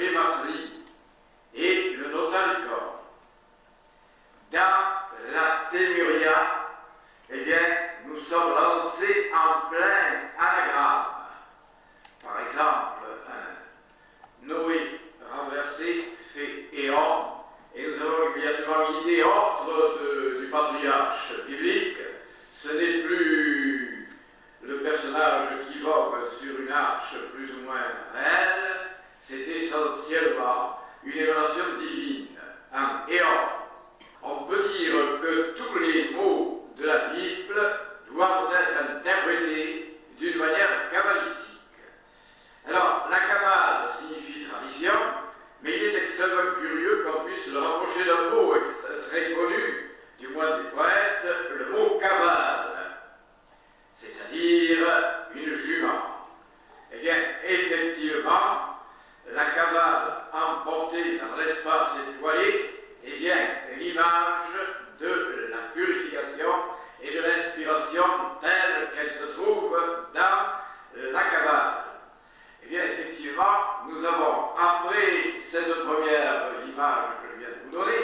gématrie et le notaricum. Dans la Thémuria, eh bien, nous sommes lancés en plein anagramme. Par exemple, Noé renversé fait Éon, et nous avons immédiatement une idée autre du patriarche biblique. Ce n'est plus le personnage qui vogue sur une arche plus ou moins réelle, c'est essentiellement une émanation divine, un Éon. On peut dire que tous les mots de la Bible doivent être interprétés d'une manière kabbalistique. Alors, la Kabbale signifie tradition, mais il est extrêmement curieux qu'on puisse le rapprocher d'un mot très connu, du moins des poètes, le mot cavale, c'est-à-dire une jument. Eh bien, effectivement, la cavale emportée dans l'espace étoilé est bien l'image de la purification et de l'inspiration telle qu'elle se trouve dans la cavale. Eh bien, effectivement, nous avons, après cette première image que je viens de vous donner,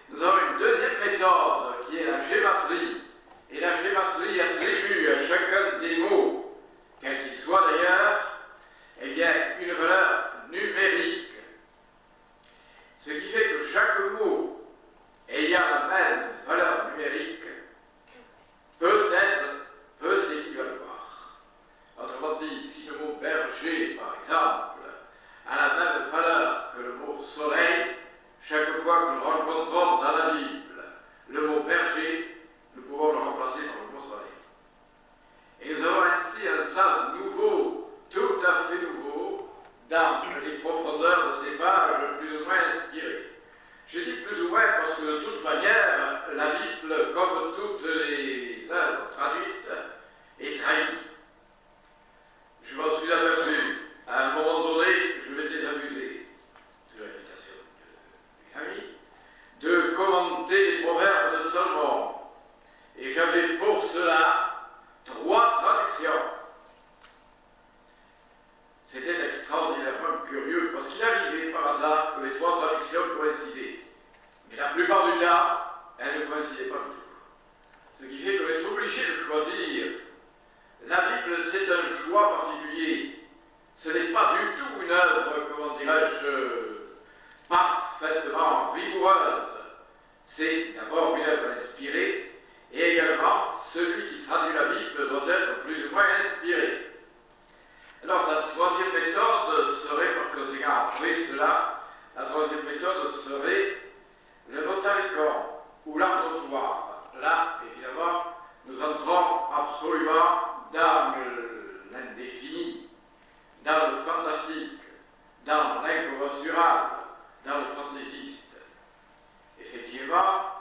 nous avons une deuxième méthode qui est la gématrie. Et la gématrie attribue à chacun des mots, quel qu'il soit d'ailleurs, eh bien, une valeur numérique. Ce qui fait que chaque mot ayant la même valeur numérique peut s'équivaloir. Autrement dit, si le mot berger, par exemple, a la même valeur que le mot soleil, chaque fois que nous rencontrons dans la Bible le mot berger, nous pouvons le remplacer par le mot soleil. Et nous avons ainsi un sens nouveau, tout à fait nouveau, dans les profondeurs de ces pages plus ou moins inspirées. Je dis plus ou moins parce que de toute manière, la Bible, comme toutes les œuvres traduites, est trahie. Je m'en suis aperçu. À un moment donné, je m'étais amusé, sur l'invitation d'une amie, de commenter les proverbes de Salomon. Et j'avais pour cela 3 traductions. C'était extraordinairement curieux, parce qu'il arrivait par hasard que les 3 traductions coïncidaient. Mais la plupart du temps, elles ne coïncidaient pas du tout. Ce qui fait qu'on est obligé de choisir. La Bible, c'est un choix particulier. Ce n'est pas du tout une œuvre, comment dirais-je, parfaitement rigoureuse. C'est d'abord une œuvre inspirée, et également, celui qui traduit la Bible doit être plus ou moins inspiré. Alors, la troisième méthode serait, par conséquent, après cela, la troisième méthode serait le notaricum, ou l'art notoire. Là, évidemment, nous entrons absolument dans l'indéfini, dans le fantastique, dans l'incommensurable, dans le fantaisiste. Effectivement,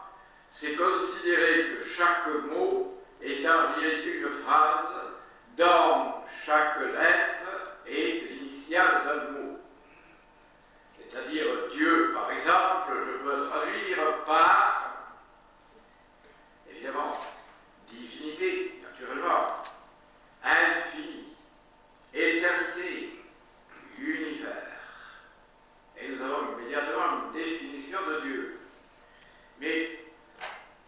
c'est considérer que chaque mot est en réalité une phrase dont chaque lettre est l'initiale d'un mot. C'est-à-dire Dieu, par exemple, je peux traduire par, évidemment, divinité, naturellement, infini, éternité, univers. Et nous avons immédiatement une définition de Dieu. Mais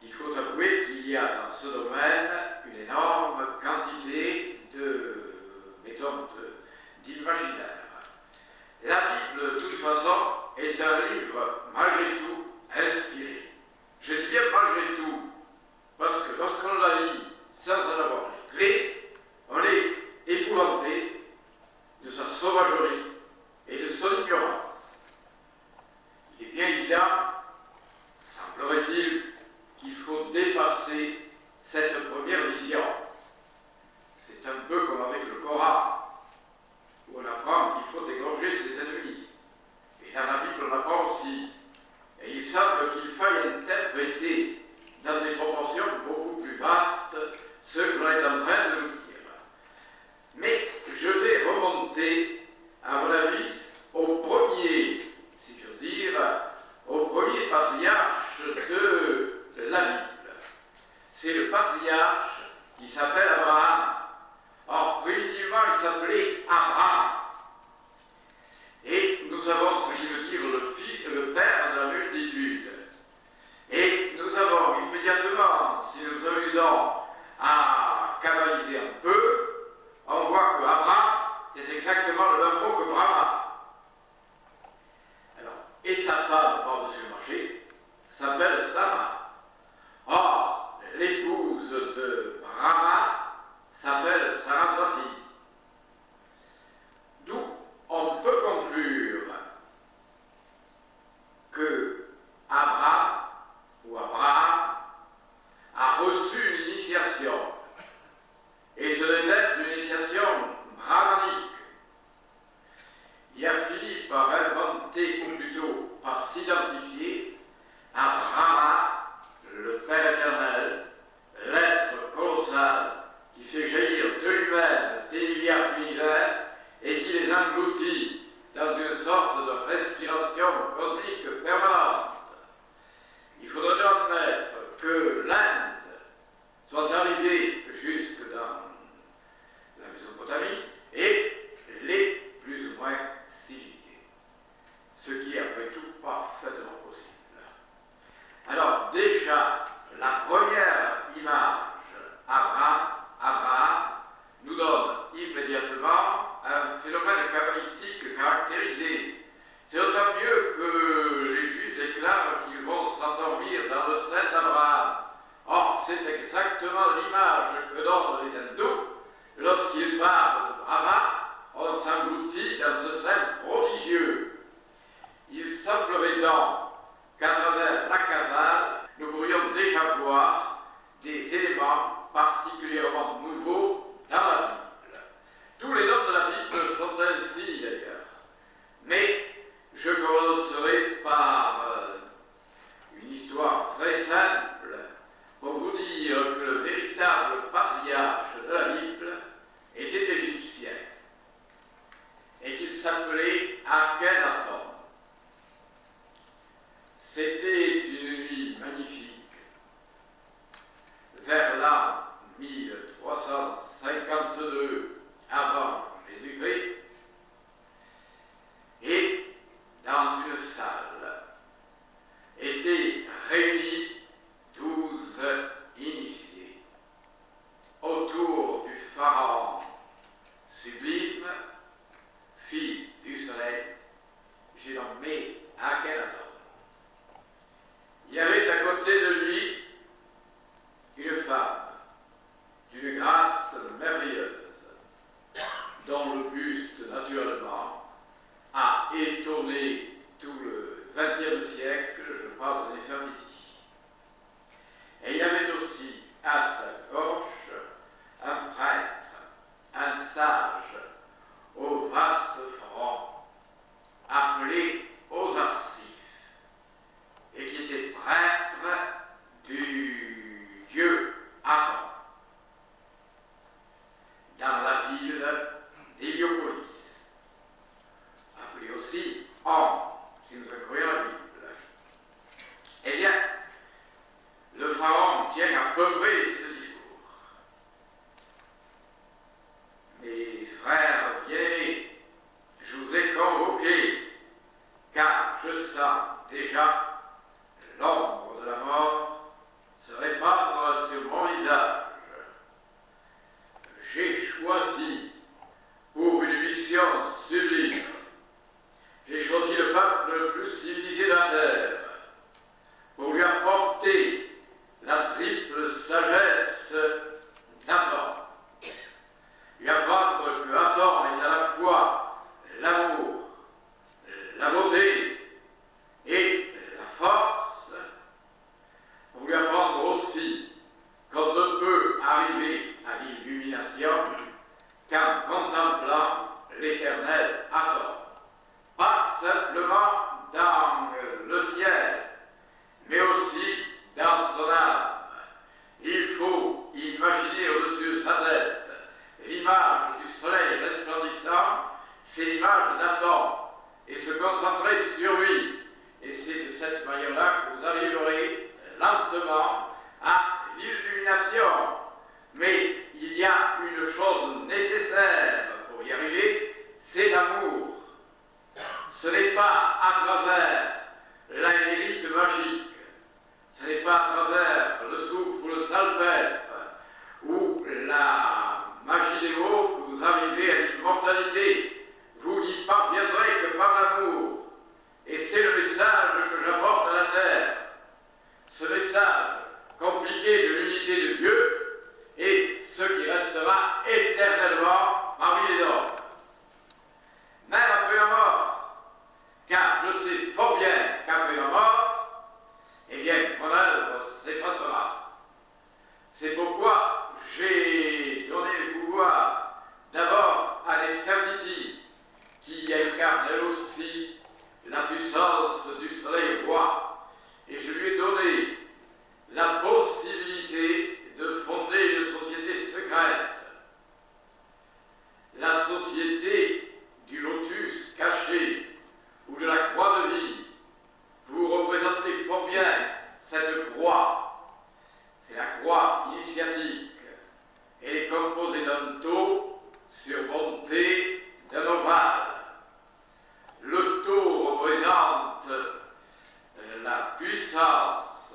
il faut avouer qu'il y a dans ce domaine une énorme quantité de méthodes d'imaginaire. La Bible, de toute façon, est un livre, malgré tout, inspiré. Je dis bien malgré tout, parce que lorsqu'on la lit sans en avoir les clés, on est épouvanté de sa sauvagerie et de son ignorance. Il est bien évident, semblerait-il, qu'il faut dépasser cette première vision. C'est un peu comme avec le Coran, où on apprend qu'il faut égorger ses ennemis. Et dans la Bible, on apprend aussi. Et il semble qu'il faille interpréter dans des proportions beaucoup plus vastes ce que l'on est en train de nous dire. Mais je vais remonter, à mon avis, au premier, si j'ose dire, au premier patriarche de la Bible. C'est le patriarche qui s'appelle Abraham. Or, primitivement, il s'appelait Abraham. Et nous avons ce qui et sa femme par-dessus le marché s'appelle Sarah. Or, l'épouse de Brahma s'appelle Saraswati. D'où on peut conclure que Abraham a reçu une initiation, et ce doit être une initiation brahmanique. Il a fini par inventer, ou plutôt par s'identifier à Brahma, le Père éternel, l'être colossal qui fait jaillir de lui-même des milliards d'univers et qui les engloutit dans une sorte de respiration cosmique permanente. Il faudrait admettre que l'Inde soit arrivée jusque dans la Mésopotamie et l'est plus ou moins civilisée. Ce qui est après tout parfaitement possible. Alors déjà, la première image, Abraham, nous donne immédiatement un phénomène kabbalistique caractérisé. C'est d'autant mieux que les Juifs déclarent qu'ils vont s'endormir dans le sein d'Abraham. Or, c'est exactement l'image que donnent les hindous lorsqu'ils parlent de Brahma. On s'engloutit dans ce sein prodigieux. Il semblerait donc qu'à travers la Kabbale, nous pourrions déjà voir des éléments particulièrement nouveaux dans la Bible. Tous les noms de la Bible sont ainsi d'ailleurs. Mais je commencerai par une histoire très simple pour vous dire que le véritable patriarche de la Bible était égyptien et qu'il s'appelait Akhenaton. C'était une nuit magnifique, vers l'an 1352 avant Jésus-Christ, et dans une salle étaient réunis 12 initiés autour du pharaon sublime, fils du soleil, j'ai nommé Akhenaton. Il y avait à côté de lui une femme d'une grâce merveilleuse, dont le buste, naturellement, a étonné tout le XXe siècle, je parle de Néfertiti. Et il y avait aussi à sa gauche un prêtre, un sage, au vaste front, appelé Osarsis, et qui était prêtre du dieu Aton, dans la ville d'Héliopolis, appelée aussi Om, si nous croyons la Bible. Eh bien, le pharaon tient à peu près ce discours. Mes frères bien-aimés, je vous ai convoqués, car je sens déjà l'ombre de la mort se répandre sur mon visage. J'ai choisi pour une mission sublime. J'ai choisi le peuple le plus civilisé de la terre pour lui apporter la triple sagesse d'Aton. Lui apprendre que Aton est à la fois l'amour, la beauté et la force, pour lui apprendre aussi qu'on ne peut arriver à l'illumination qu'en contemplant l'éternel Aton. Pas simplement dans le ciel, mais aussi dans son âme. Il faut imaginer au-dessus de sa tête l'image du soleil resplendissant, c'est l'image d'Aton, et se concentrer sur lui. Et c'est de cette manière-là que vous arriverez lentement à l'illumination. Mais il y a une chose nécessaire pour y arriver, c'est l'amour. Ce n'est pas à travers la l'élite magique, ce n'est pas à travers le souffle ou le salpêtre ou la magie des mots que vous arrivez à l'immortalité. Vous n'y parviendrez que par l'amour. Et c'est le message puissance,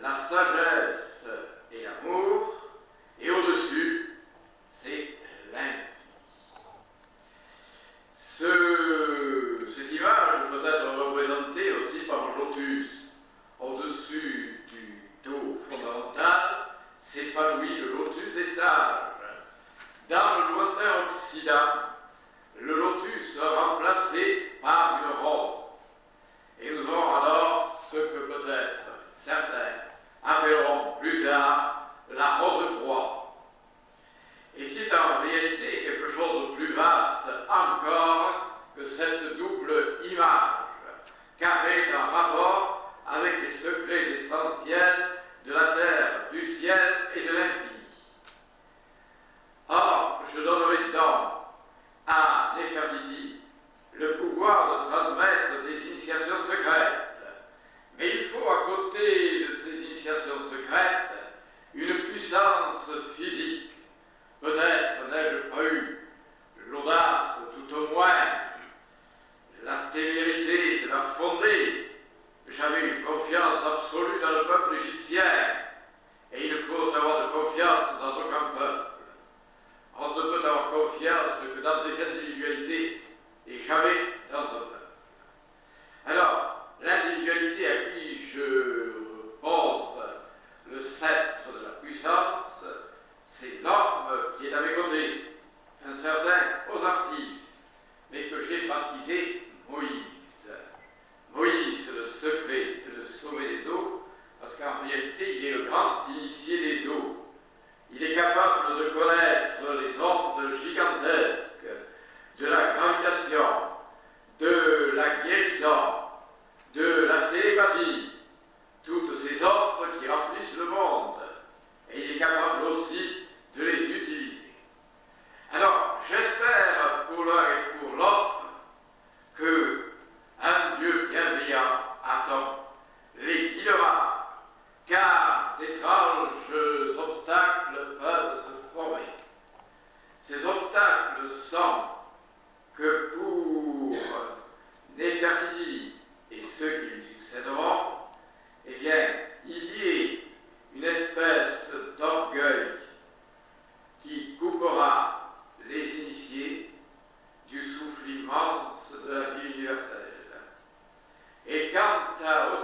la sagesse et l'amour, et au-dessus, c'est l'infini. Cette image peut être représentée aussi par un lotus. Au-dessus du dos fondamental s'épanouit le lotus des sages. Dans le lointain Occident, le lotus sera remplacé par une rose. Et nous aurons alors ce que peut-être certains appelleront plus tard la rose croix, et qui est en réalité quelque chose de plus vaste encore que cette double image, car elle est en rapport avec les secrets essentiels de la terre, du ciel et de l'infini. Or, je donnerai donc à Néfertiti le pouvoir de transmettre des initiations secrètes. Mais il faut, à côté de ces initiations secrètes, une puissance physique. Peut-être n'ai-je pas eu l'audace, tout au moins, la témérité de la fonder. J'avais une confiance absolue dans le peuple égyptien. Et il faut avoir de confiance dans aucun peuple. On ne peut avoir confiance que dans des individualités et jamais dans un peuple. Alors, l'individualité à qui je pose le sceptre de la puissance, c'est l'homme qui est à mes côtés, un certain Osartif, mais que j'ai baptisé Moïse. Moïse, le secret de sauver les eaux, parce qu'en réalité, il est le grand initié des eaux. Il est capable de connaître les ondes gigantesques de la gravitation, de la guérison, de la télépathie, toutes ces ondes qui remplissent le monde. Et il est capable aussi de les utiliser. Alors, j'espère pour l'un et pour l'autre que un Dieu bienveillant attend les guidera, car d'étranges obstacles peuvent se former. Ces obstacles sont que pour Néfertiti et ceux qui lui succéderont, eh bien, il y ait une espèce d'orgueil qui coupera les initiés du souffle immense de la vie universelle. Et quant aux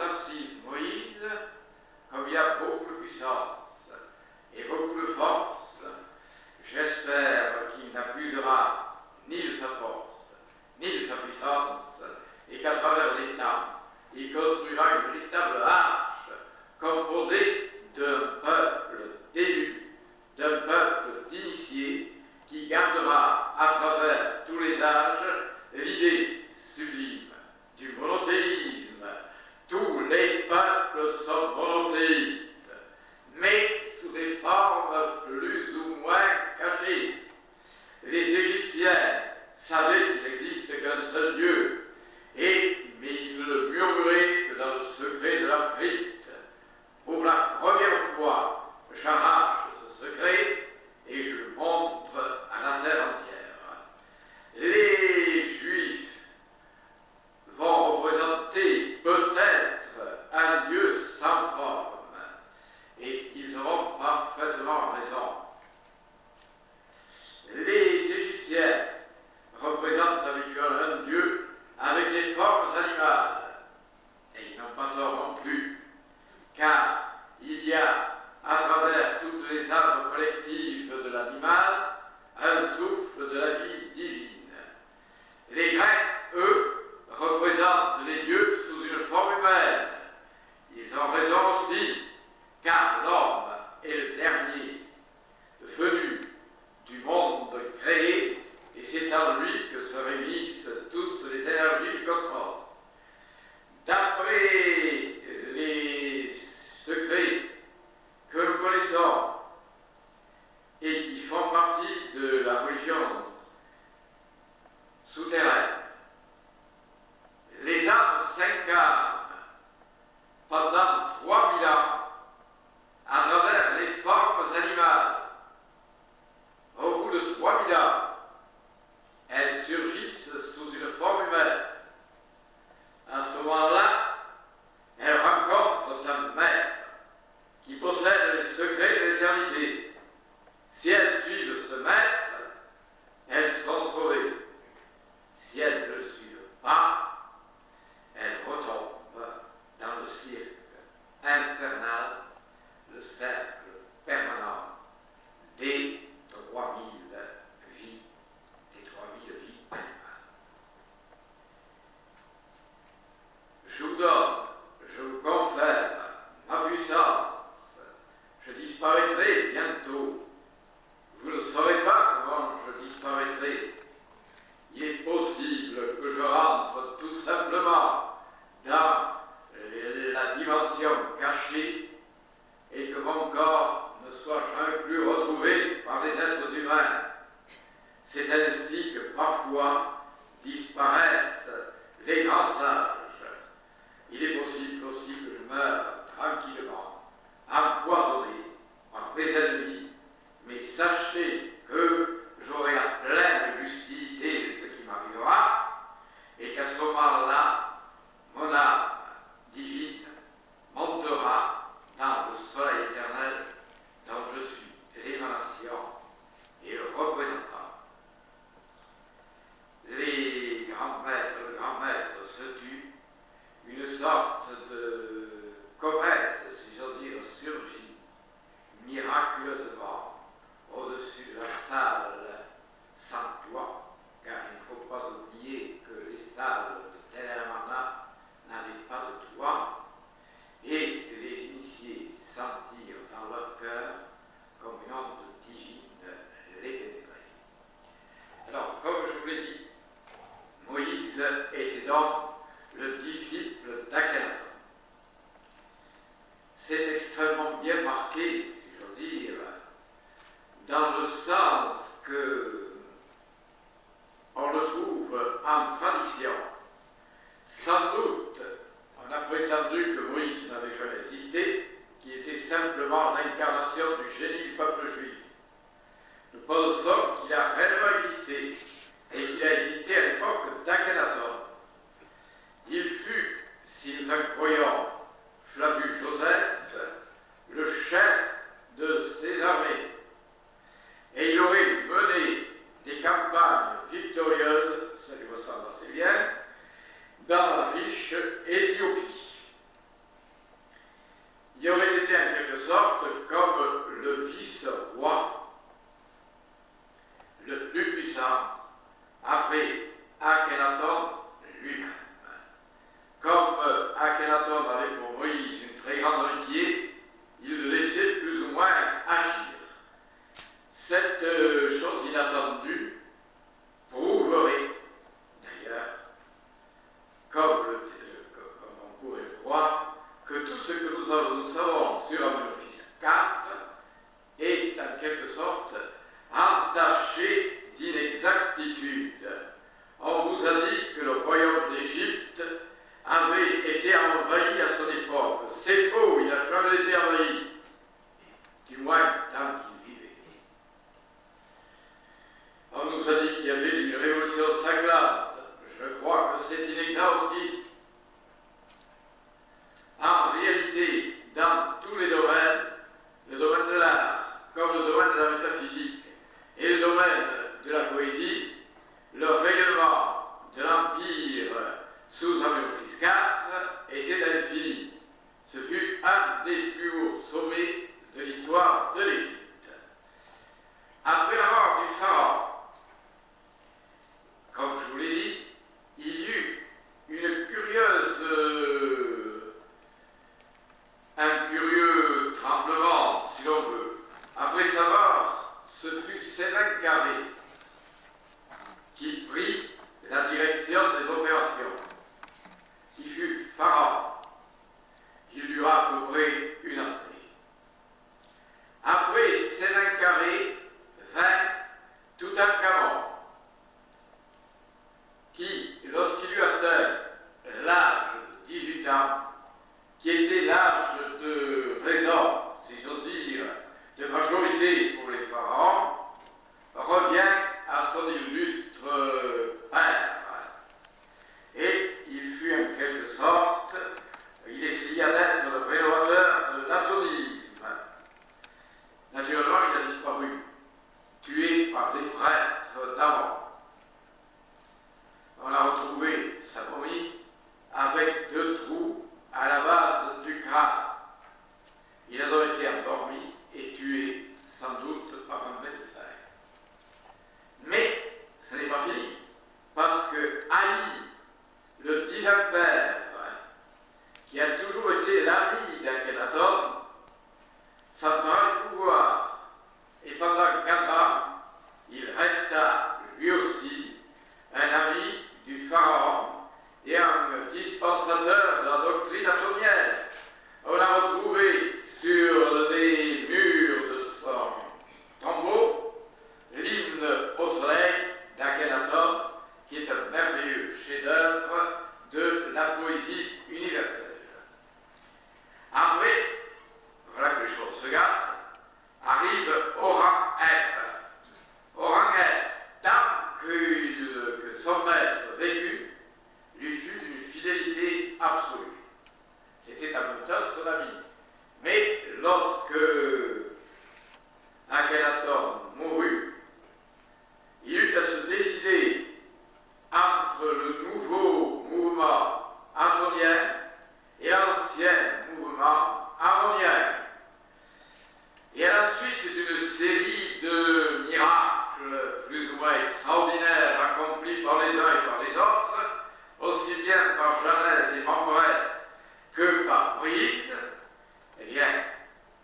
je vous donne, je vous confère ma puissance, je disparaîtrai bientôt. Vous ne saurez pas comment je disparaîtrai. Il est possible que je rentre tout simplement dans la dimension cachée et que mon corps ne soit jamais plus retrouvé par les êtres humains. C'est ainsi que parfois disparaissent les grands sages. Il est possible aussi que je meure tranquillement, empoisonné par mes ennemis, mais sachez que j'aurai la pleine lucidité de ce qui m'arrivera et qu'à ce moment-là, mon âme divine montera dans le soleil éternel dont je suis l'émanation et le représentant. Les grands maîtres, le grand maître se tut, une sorte de comète, si j'ose dire, surgit miraculeusement au-dessus de la salle sans toit, car il ne faut pas oublier que les salles de Tel El-Amarna n'avaient pas de toit, et les initiés sentirent dans leur cœur comme une onde divine les pénétrer. Alors, comme je vous l'ai dit, Moïse était donc le disciple d'Akhenaton. C'est extrêmement bien marqué, si j'ose dire, dans le sens que on le trouve en tradition. Sans doute, on a prétendu que Moïse n'avait jamais existé, qu'il était simplement l'incarnation du génie du peuple juif. Nous pensons qu'il a réellement existé, et qu'il a existé à l'époque d'Akhenaton. Il fut, si nous en croyons Flavius Joseph, le chef de ses armées, et il aurait mené des campagnes victorieuses, ça lui ressemble assez bien, dans la riche Éthiopie. Il aurait été en quelque sorte comme le vice-roi le plus puissant après Akhenaton lui-même. Comme Akhenaton avait pour Moïse une très grande amitié, il le laissait plus ou moins agir. Cette chose inattendue prouverait, d'ailleurs, comme on pourrait le croire, que tout ce que nous savons sur Amenophis IV est en quelque sorte entaché d'inexactitude. On vous a dit que le royaume d'Égypte avait été envahi à son époque. C'est faux, il n'a jamais été envahi, du moins tant qu'il vivait. On nous a dit qu'il y avait une révolution sanglante. Je crois que c'est inexhaustif. En réalité, dans tous les domaines, le domaine de l'art, comme le domaine de la métaphysique, et le domaine de la poésie, le rayonnement de l'Empire sous Amenophis IV était infini. Ce fut un des plus hauts sommets de l'histoire de l'Égypte. Après la mort du pharaon, comme je vous l'ai dit, il y eut un curieux tremblement, si l'on veut. Après sa mort, ce fut Sénencaré qui prit la direction des opérations, qui fut pharaon. Il dura à peu près une année. Après Sénencaré vint Toutankhamon, qui, lorsqu'il eut atteint l'âge de 18 ans, qui était l'âge de raison, si j'ose dire, de majorité pour les pharaons, revient à son illustre père. Et il fut en quelque sorte, il essaya d'être le rénovateur de l'atomisme. Naturellement, il a disparu, tué par des prêtres d'Amon. On a retrouvé sa momie avec 2 trous à la base du crâne. Lorsque Akhenaton mourut, il eut à se décider entre le nouveau mouvement antonien et l'ancien mouvement aronien. Et à la suite d'une série de miracles plus ou moins extraordinaires accomplis par les uns et par les autres, aussi bien par Janès et Mambrès que par Moïse, eh bien,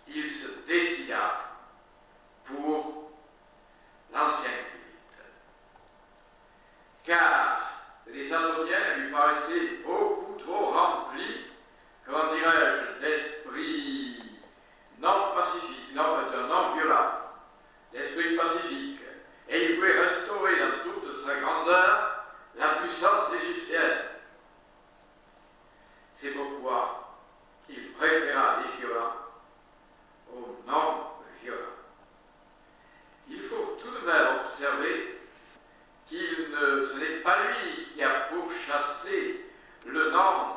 il se décida pour l'ancien culte. Car les Antoniens lui paraissaient beaucoup trop remplis, comment dirais-je, d'esprit non pacifique, non violent, d'esprit pacifique. Et il voulait restaurer dans toute sa grandeur la puissance égyptienne. C'est pourquoi il préféra les violents aux non-violents. Il faut tout de même observer ce n'est pas lui qui a pourchassé le nom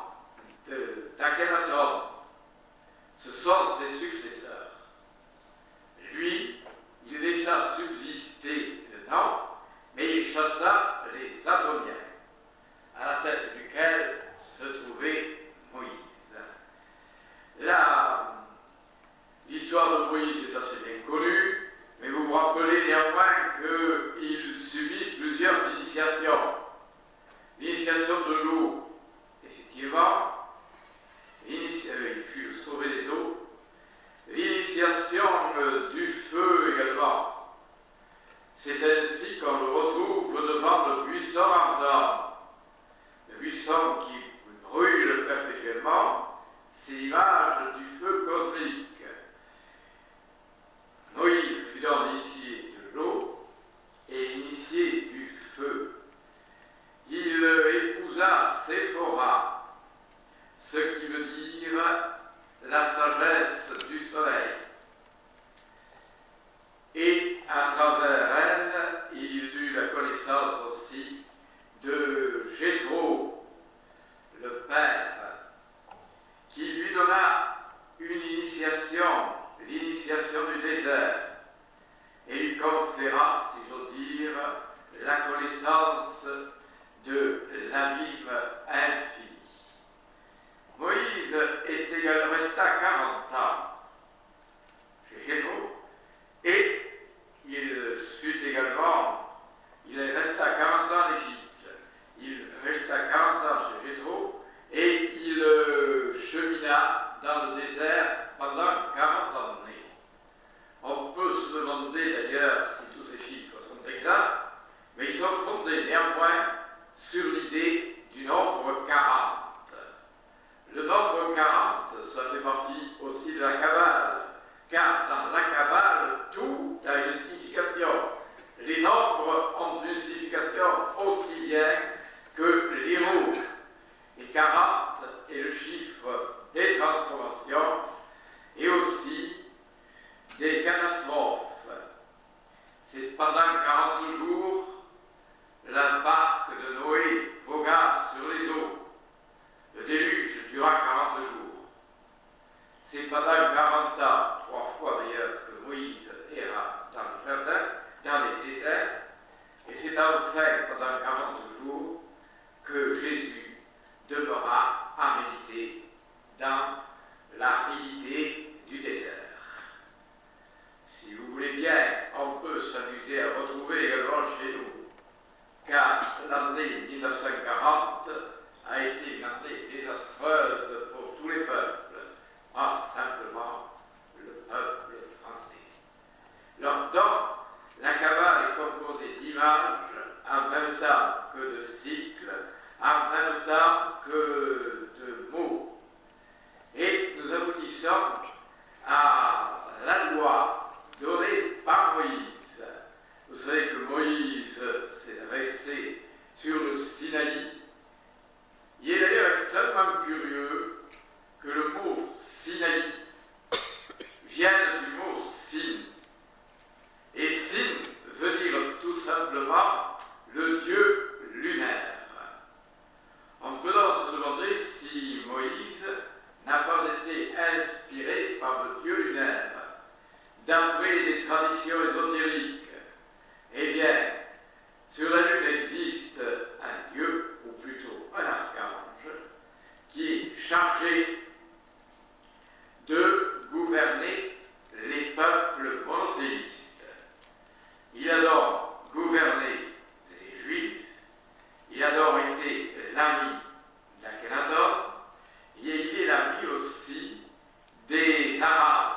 d'Akhenaton. Ce sont ses successeurs. Lui, il laissa subsister le nom, mais il chassa les Antoniens, à la tête duquel se trouvait Moïse. L'histoire de Moïse est assez bien connue, mais vous vous rappelez néanmoins qu'il subit plusieurs initiations. L'initiation de l'eau, effectivement, il fut sauvé des eaux. L'initiation du feu également. C'est ainsi qu'on le retrouve devant le buisson ardent. Le buisson qui brûle perpétuellement, c'est l'image du feu cosmique. Moïse fut donc initié de l'eau et initié du feu. Il épousa Séphora, ce qui veut dire la sagesse du soleil. Et à travers elle, il eut la connaissance aussi de Jéthro, le père, qui lui donna une initiation, l'initiation du désert, et lui conféra, si j'ose dire, la connaissance de l'abîme infini. Moïse resta 40 ans chez Jéthro, et il resta 40 ans en Égypte. Il resta 40 ans chez Jéthro, et il chemina dans le désert pendant 40 années. On peut se demander d'ailleurs si tous ces chiffres sont exacts, mais ils sont fondés néanmoins sur l'idée du nombre 40. Le nombre 40, ça fait partie aussi de la Kabbale, car dans la Kabbale, tout a une signification. Les nombres ont une signification aussi bien que les mots. Et 40 est le chiffre des transformations et aussi des catastrophes. C'est pendant 40 jours, la barque de Noé vogua sur les eaux. Le déluge dura 40 jours. C'est pendant 40 ans, 3 fois d'ailleurs, que Moïse erra dans le jardin, dans les déserts, et c'est enfin pendant 40 jours que Jésus demeura à méditer dans l'aridité du désert. Si vous voulez bien, on peut s'amuser à retrouver également chez nous, car l'année 1940 a été une année désastreuse pour tous les peuples, pas simplement le peuple français. Donc, la Kabbale est composée d'images en même temps que de cycles, en même temps que de mots. Et nous aboutissons à la loi donnée par Moïse. Vous savez que Moïse s'est dressé sur le Sinaï. Il est d'ailleurs extrêmement curieux que le mot Sinaï vienne du mot Sin. Et Sin veut dire tout simplement le dieu lunaire. On peut donc se demander si Moïse n'a pas été inspiré par le dieu lunaire. d'après les traditions ésotériques, eh bien, sur la Lune existe un Dieu, ou plutôt un archange, qui est chargé de gouverner les peuples monothéistes. Il a donc gouverné les Juifs, il a donc été l'ami d'Akhenaton, et il est l'ami aussi des Arabes,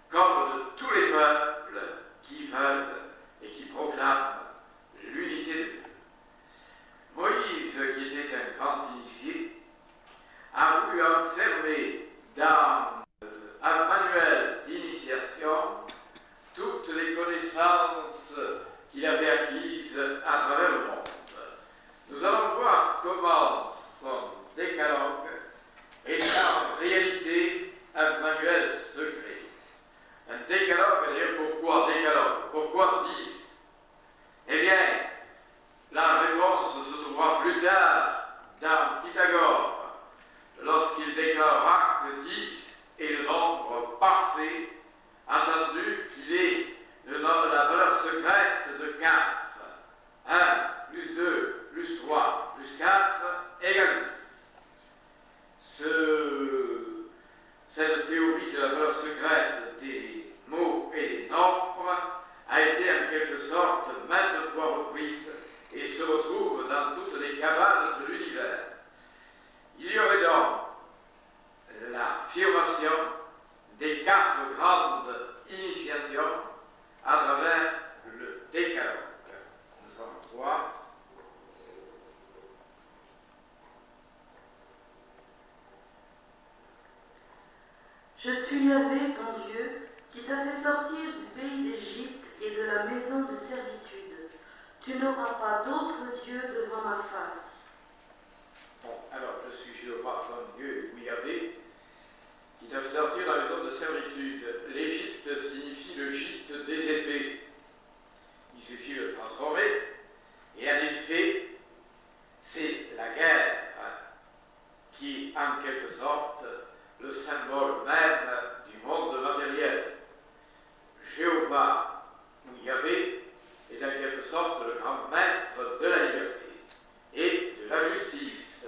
comme de tous les peuples qui veulent et qui proclament l'unité de Dieu. Moïse, qui était un grand initié, a voulu enfermer dans un manuel d'initiation toutes les connaissances qu'il avait acquises à travers le monde. Nous allons voir comment son décalogue est en réalité un manuel secret. Un décalogue, d'ailleurs, pourquoi décalogue? Pourquoi 10? Eh bien, la réponse se trouvera plus tard dans Pythagore, lorsqu'il déclarera que 10 est le nombre parfait, attendu qu'il est le nom de la valeur secrète de 4. 1 plus 2 plus 3 plus 4 égale 10. Cette théorie de la valeur secrète des mots et des nombres a été en quelque sorte maintes fois reprise et se retrouve dans toutes les cabales de l'univers. Il y aurait donc l'affirmation des 4 grandes initiations à travers le décalogue. Nous allons voir. Je suis Yahvé, ton Dieu, qui t'a fait sortir du pays d'Égypte et de la maison de servitude. Tu n'auras pas d'autre Dieu devant ma face. Bon, alors, je suis Jéhovah, ton Dieu, ou Yahvé, qui t'a fait sortir de la maison de servitude. L'Égypte signifie le gîte des épées. Il suffit de le transformer, et en effet, c'est la guerre qui, en quelque sorte, le symbole même du monde matériel. Jéhovah, ou Yahvé, est en quelque sorte le grand maître de la liberté et de la justice.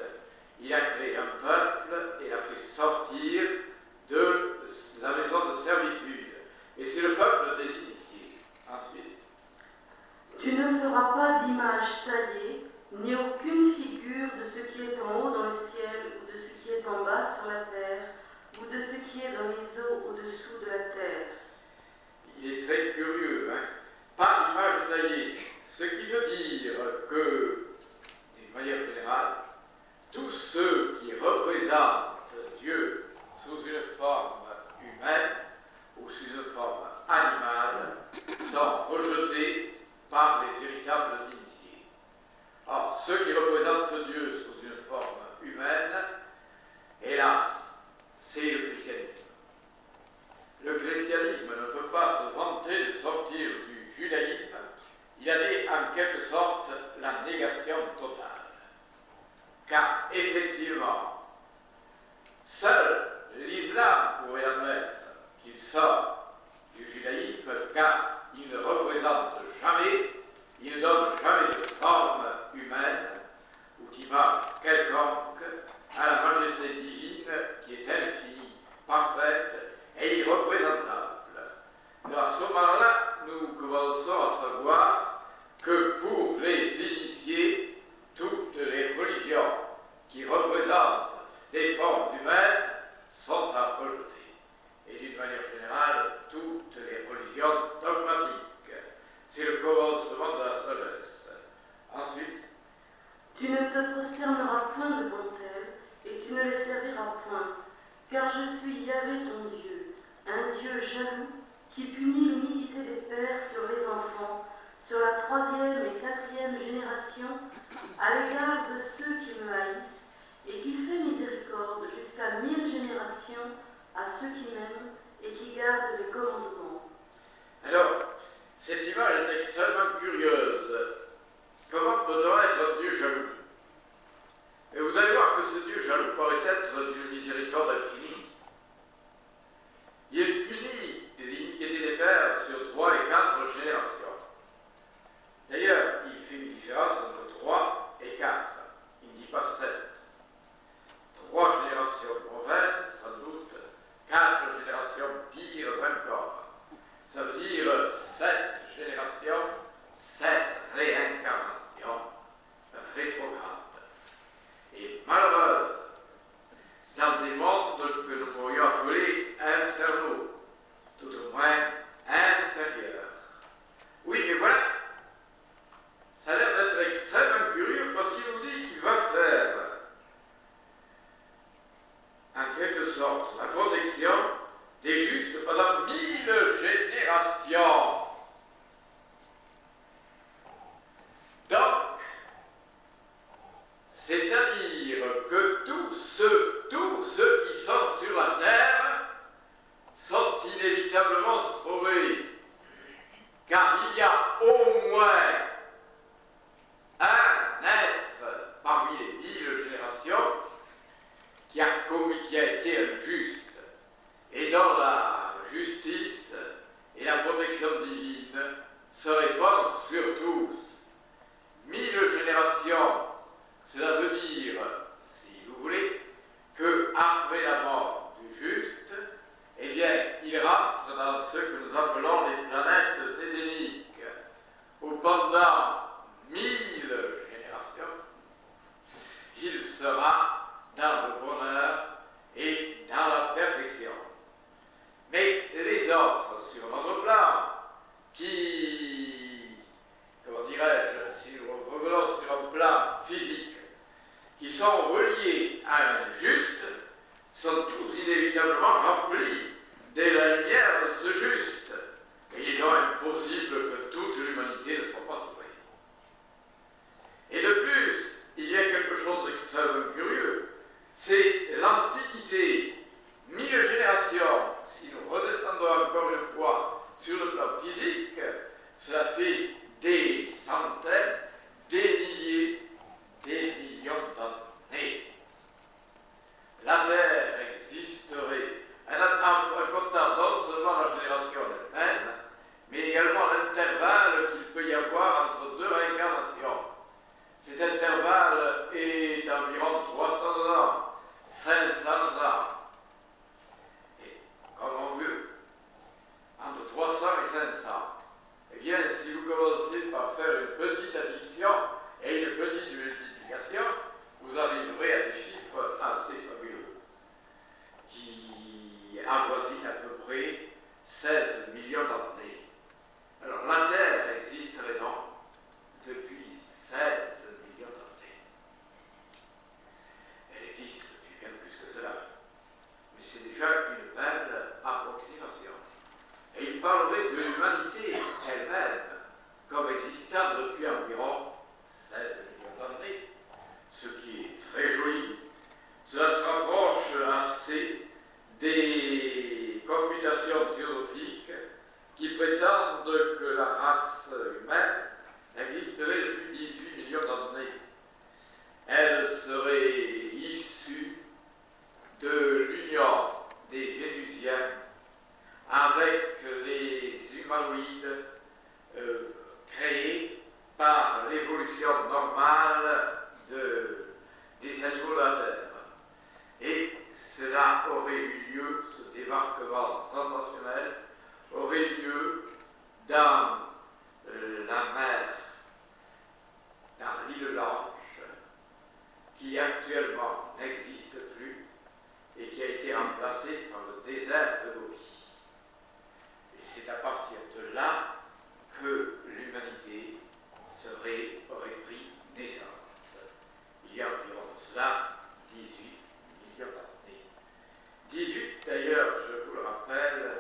Il a créé un peuple et l'a fait sortir de la maison de servitude. Et c'est le peuple des initiés. Ensuite, Tu ne feras pas d'image taillée, ni aucune figure de ce qui est en haut dans le ciel, ou de ce qui est en bas sur la terre, ou de ce qui est dans les eaux au-dessous de la terre. il est très curieux, hein? Pas d'image taillée. Ce qui veut dire que, d'une manière générale, tous ceux qui représentent Dieu sous une forme humaine ou sous une forme animale sont rejetés par les véritables initiés. Or, ceux qui représentent Dieu sous une forme humaine, hélas, c'est le christianisme. Le christianisme ne peut pas se vanter de sortir du judaïsme. Il a dit en quelque sorte la négation totale. Car effectivement, seul l'islam pourrait admettre qu'il sort du judaïsme, car il ne représente jamais, il ne donne jamais de forme humaine ou d'image quelconque à la majesté divine qui est infinie, parfaite et irreprésentable. Alors à ce moment-là, nous commençons à savoir que pour les initiés, toutes les religions qui représentent des formes humaines sont à rejeter. Et d'une manière générale, toutes les religions dogmatiques. C'est le commencement de la sagesse. Ensuite, Tu ne te prosterneras point devant elles, et tu ne les serviras point, car je suis Yahvé ton Dieu, un Dieu jaloux, qui punit l'iniquité des pères sur les enfants, sur la 3e et 4e génération, à l'égard de ceux qui me haïssent, et qui fait miséricorde jusqu'à 1000 générations à ceux qui m'aiment et qui gardent les commandements. alors, cette image est extrêmement curieuse. Comment peut-on être un Dieu jaloux? Et vous allez voir que ce Dieu jaloux pourrait être d'une miséricorde infinie. Il punit l'iniquité des dans des mondes que nous pourrions appeler infernaux, tout au moins inférieurs. Oui, mais voilà, ça a l'air d'être extrêmement curieux parce qu'il nous dit qu'il va faire, en quelque sorte, la protection des justes pendant 1000 générations. Donc, c'est-à-dire que tous ceux qui sont sur la terre sont inévitablement sauvés, car il y a au moins un être parmi les 1000 générations qui a été injuste et dont la justice et la protection divine se répandent sur tous. 1000 générations, cela veut dire, si vous voulez, qu'après la mort du juste, eh bien, il rentre dans ce que nous appelons les planètes édéniques, où pendant 1000 générations, il sera dans le bonheur et dans la perfection. Mais les autres, sur notre plan, qui, comment dirais-je, si nous revenons sur un plan physique, qui sont reliés à un juste, sont tous inévitablement remplis de la lumière de ce juste. Et il est donc impossible que toute l'humanité ne soit pas sauvée. Et de plus, il y a quelque chose d'extrêmement curieux, c'est l'Antiquité. 1000 générations, si nous redescendons encore une fois sur le plan physique, cela fait des centaines, des milliers, des millions d'années. La Terre existerait en comptant non seulement la génération elle-même, mais également l'intervalle qu'il peut y avoir entre deux réincarnations. Cet intervalle est d'environ 300 ans, 500 ans. Et comme on veut, entre 300 et 500. Eh bien, si vous commencez par faire une petite addition et une petite multiplication, vous arriverez à des chiffres assez fabuleux, qui avoisinent à peu près 16 millions d'années. Alors, la Terre existerait donc depuis 16 millions d'années. Elle existe depuis bien plus que cela. Mais c'est déjà une belle approximation. Et il parlerait de l'humanité elle-même comme existant depuis environ 16 millions d'années, ce qui est très joli. Cela se rapproche assez des computations théosophiques qui prétendent que la race humaine existerait depuis 18 millions d'années. Elle serait issue de l'union des Vénusiens avec les humanoïdes créés par l'évolution normale des animaux de la Terre. Et cela aurait eu lieu, ce débarquement sensationnel, aurait eu lieu dans la mer, dans l'île Blanche, qui actuellement n'existe plus et qui a été remplacée par le désert de Gobi. Et c'est à partir de là que l'humanité aurait pris naissance. Il y a environ cela 18 millions d'années. 18 d'ailleurs, je vous le rappelle,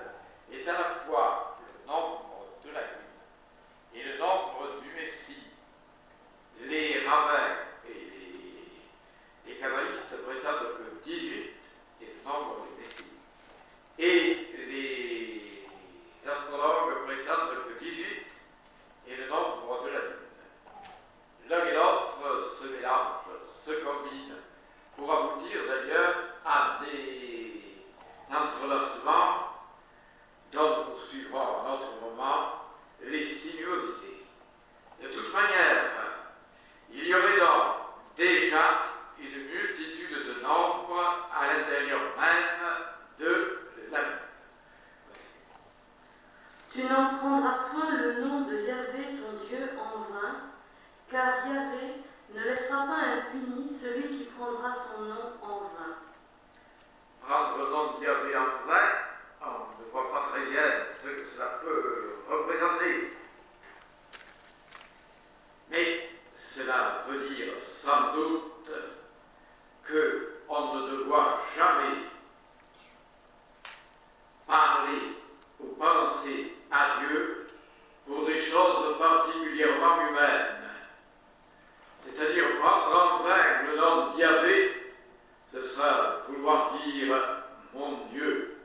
dire, mon Dieu,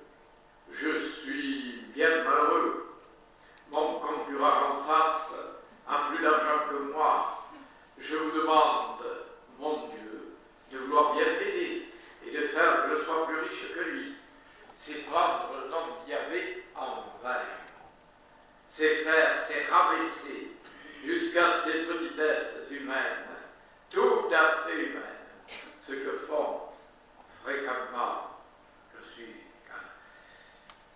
je suis bien malheureux, mon concurrent en face a plus d'argent que moi, je vous demande, mon Dieu, de vouloir bien m'aider et de faire que je sois plus riche que lui. C'est prendre le nom d'Yahvé en vain. C'est faire, c'est rabaisser jusqu'à ces petitesses humaines, tout à fait humaines, ce que font fréquemment, je suis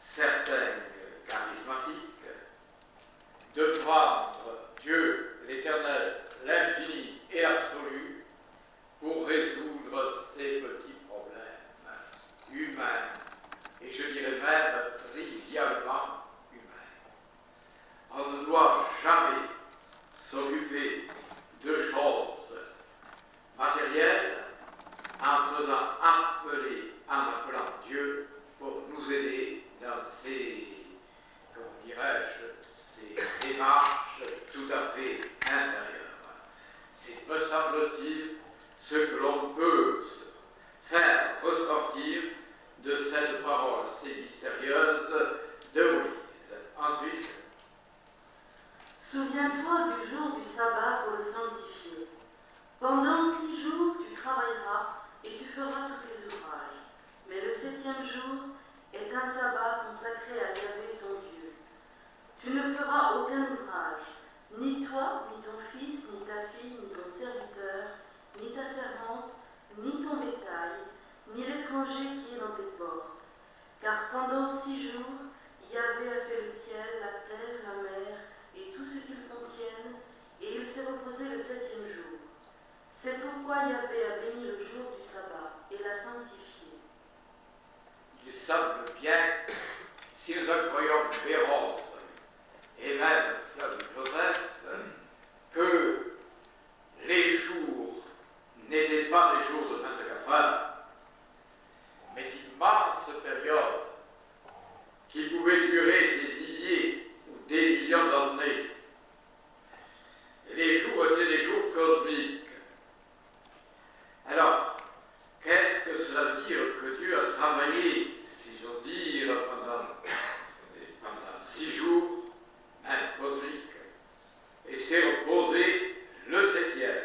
certains charismatiques, de prendre Dieu, l'Éternel, l'infini et l'absolu pour résoudre ces petits problèmes humains, et je dirais même trivialement humains. On ne doit jamais s'occuper de choses matérielles en faisant appeler, en appelant Dieu pour nous aider dans ces, comment dirais-je, ces démarches tout à fait intérieures. C'est, me semble-t-il, ce que l'on peut faire ressortir de cette parole si mystérieuse de Moïse. Ensuite, souviens-toi du jour du sabbat pour le sanctifier. Pendant 6 jours, tu travailleras et tu feras tous tes ouvrages. Mais le 7e jour est un sabbat consacré à Yahvé ton Dieu. Tu ne feras aucun ouvrage, ni toi, ni ton fils, ni ta fille, ni ton serviteur, ni ta servante, ni ton bétail, ni l'étranger qui est dans tes portes. Car pendant 6 jours, Yahvé a fait le ciel, la terre, la mer et tout ce qu'ils contiennent, et il s'est reposé le 7e jour. C'est pourquoi Yahvé a béni le jour du sabbat et l'a sanctifié. il semble bien, si nous employons Béron et même Flavius Joseph, que les jours n'étaient pas des jours de 24 heures, mais d'immenses périodes qui pouvaient durer des milliers ou des millions d'années. Les jours étaient des jours cosmiques. Alors, qu'est-ce que cela veut dire que Dieu a travaillé, si j'ose dire, pendant 6 jours, même cosmiques, et s'est reposé le 7e?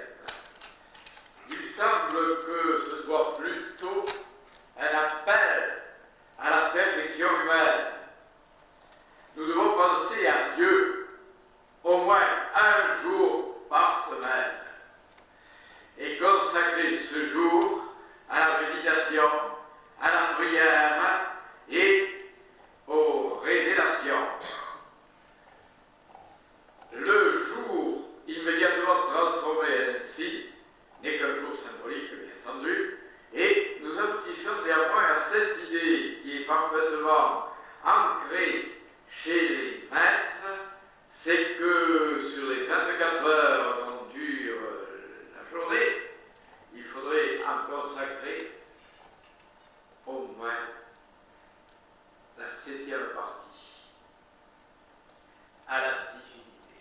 Il semble que ce soit plutôt un appel à la perfection humaine. Nous devons penser à Dieu au moins un jour par semaine et consacrer ce jour à la méditation, à la prière et aux révélations. Le jour immédiatement transformé ainsi n'est qu'un jour symbolique, bien entendu, et nous aboutissons néanmoins à cette idée qui est parfaitement ancrée chez les maîtres, c'est que sur les 24 heures dont dure la journée, il faudrait en consacrer au moins la 7e partie à la divinité.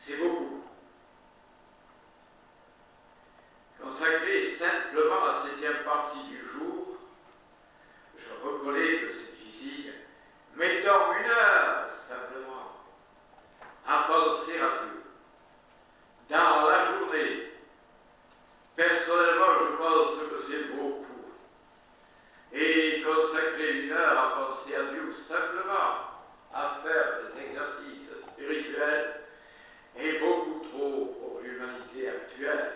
C'est beaucoup. Consacrer simplement la 7e partie du jour, je reconnais que c'est difficile, mettons 1 heure simplement à penser à Dieu. Dans la journée, personnellement, je pense que c'est beaucoup. Et consacrer 1 heure à penser à Dieu, simplement à faire des exercices spirituels, est beaucoup trop pour l'humanité actuelle.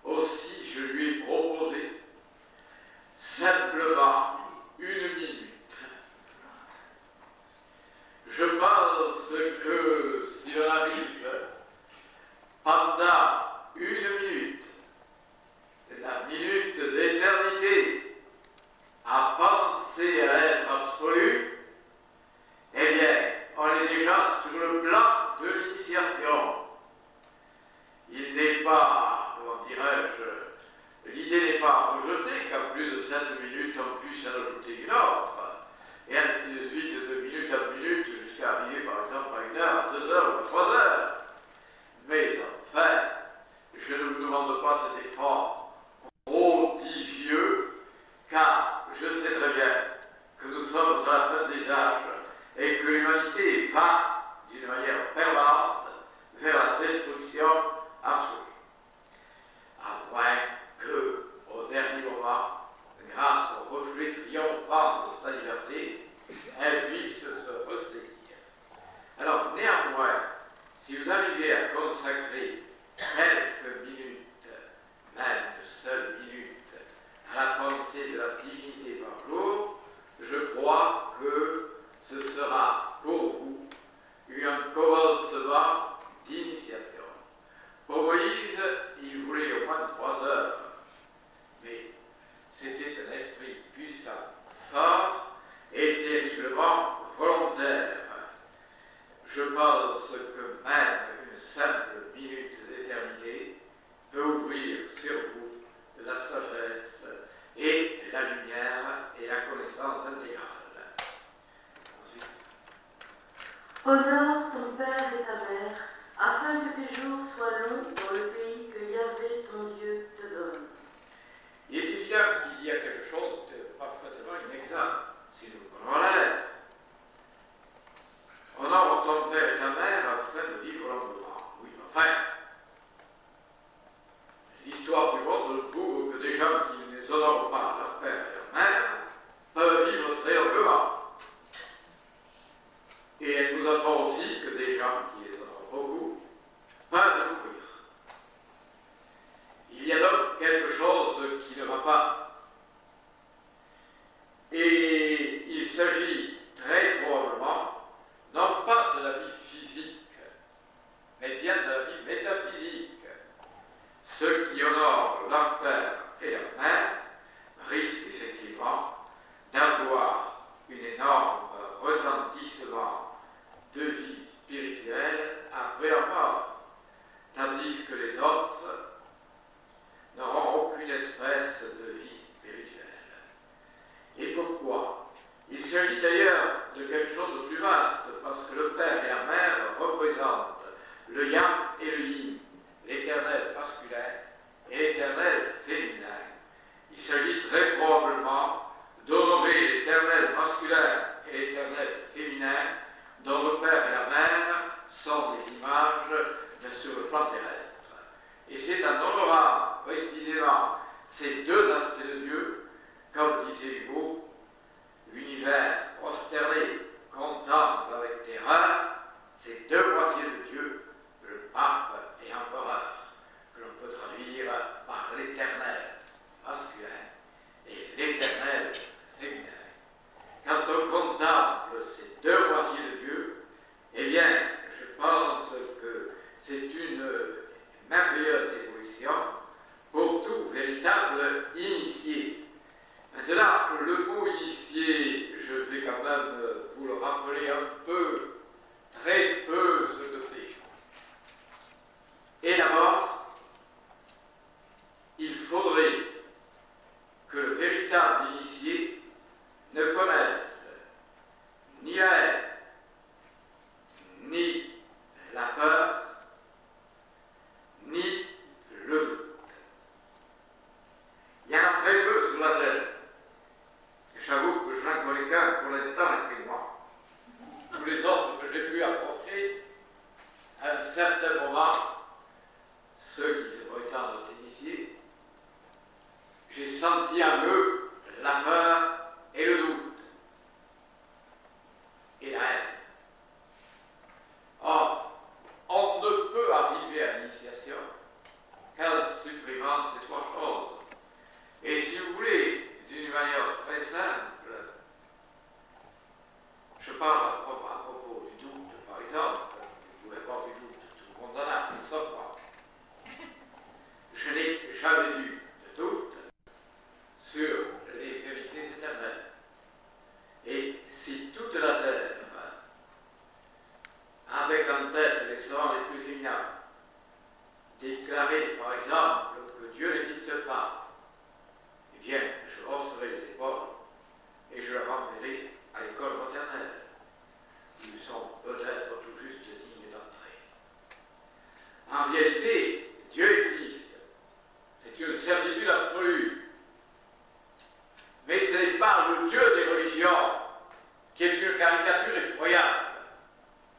Aussi, je lui ai proposé simplement 1 minute. Je pense que si l'on arrive pendant 1 minute, la minute d'éternité, à penser à l'être absolu, eh bien, on est déjà sur le plan de l'initiation. Il n'est pas, comment dirais-je, l'idée n'est pas rejetée qu'à plus de 7 minutes on puisse en ajouter une autre, et ainsi de suite, de minute à minute, jusqu'à arriver par exemple à 1 heure, à 2 heures ou à 3 heures. Mais enfin, je ne vous demande pas cet effort prodigieux éternel féminin. Quand on contemple ces deux moitiés de Dieu, eh bien, je pense que c'est une merveilleuse évolution pour tout véritable initié. Maintenant, le mot initié, je vais quand même vous le rappeler un peu, très peu ce que c'est. Et d'abord, il faudrait que le véritable initié ne connaisse ni la haine, ni la peur, ni le doute. Il y en a très peu sur la terre. J'avoue que je n'en connais qu'un pour l'instant, et c'est moi. Tous les autres que j'ai pu approcher, à un certain moment, ceux qui se prétendent initiés, j'ai senti en eux la peur et le doute, et la haine. Or, on ne peut arriver à l'initiation qu'en supprimant ces trois choses. Et si vous voulez, d'une manière très simple, je parle à propos du doute, par exemple. Vous pouvez avoir du doute, tout le monde en a, sauf moi. Je n'ai jamais eu de doute sur les vérités éternelles. Et si toute la terre, avec en tête les savants les plus éminents, déclarer par exemple que Dieu n'existe pas, eh bien, je hausserai les épaules et je le renverrai à l'école maternelle. Ils sont peut-être tout juste dignes d'entrer. En réalité, Dieu existe. C'est une certitude absolue. Mais ce n'est pas le Dieu des religions qui est une caricature effroyable.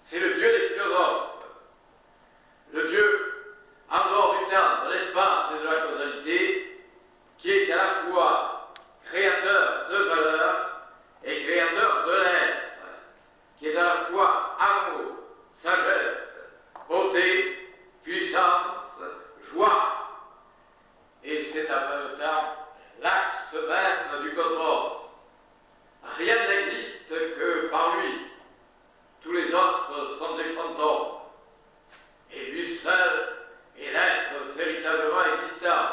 C'est le Dieu des philosophes. Le Dieu en dehors du temps, de l'espace et de la causalité, qui est à la fois créateur de valeur et créateur de l'être, qui est à la fois amour, sagesse, beauté, puissance, joie. Et c'est en même temps l'axe même du cosmos. Rien n'existe que par lui. Tous les autres sont des fantômes. Et lui seul est l'être véritablement existant.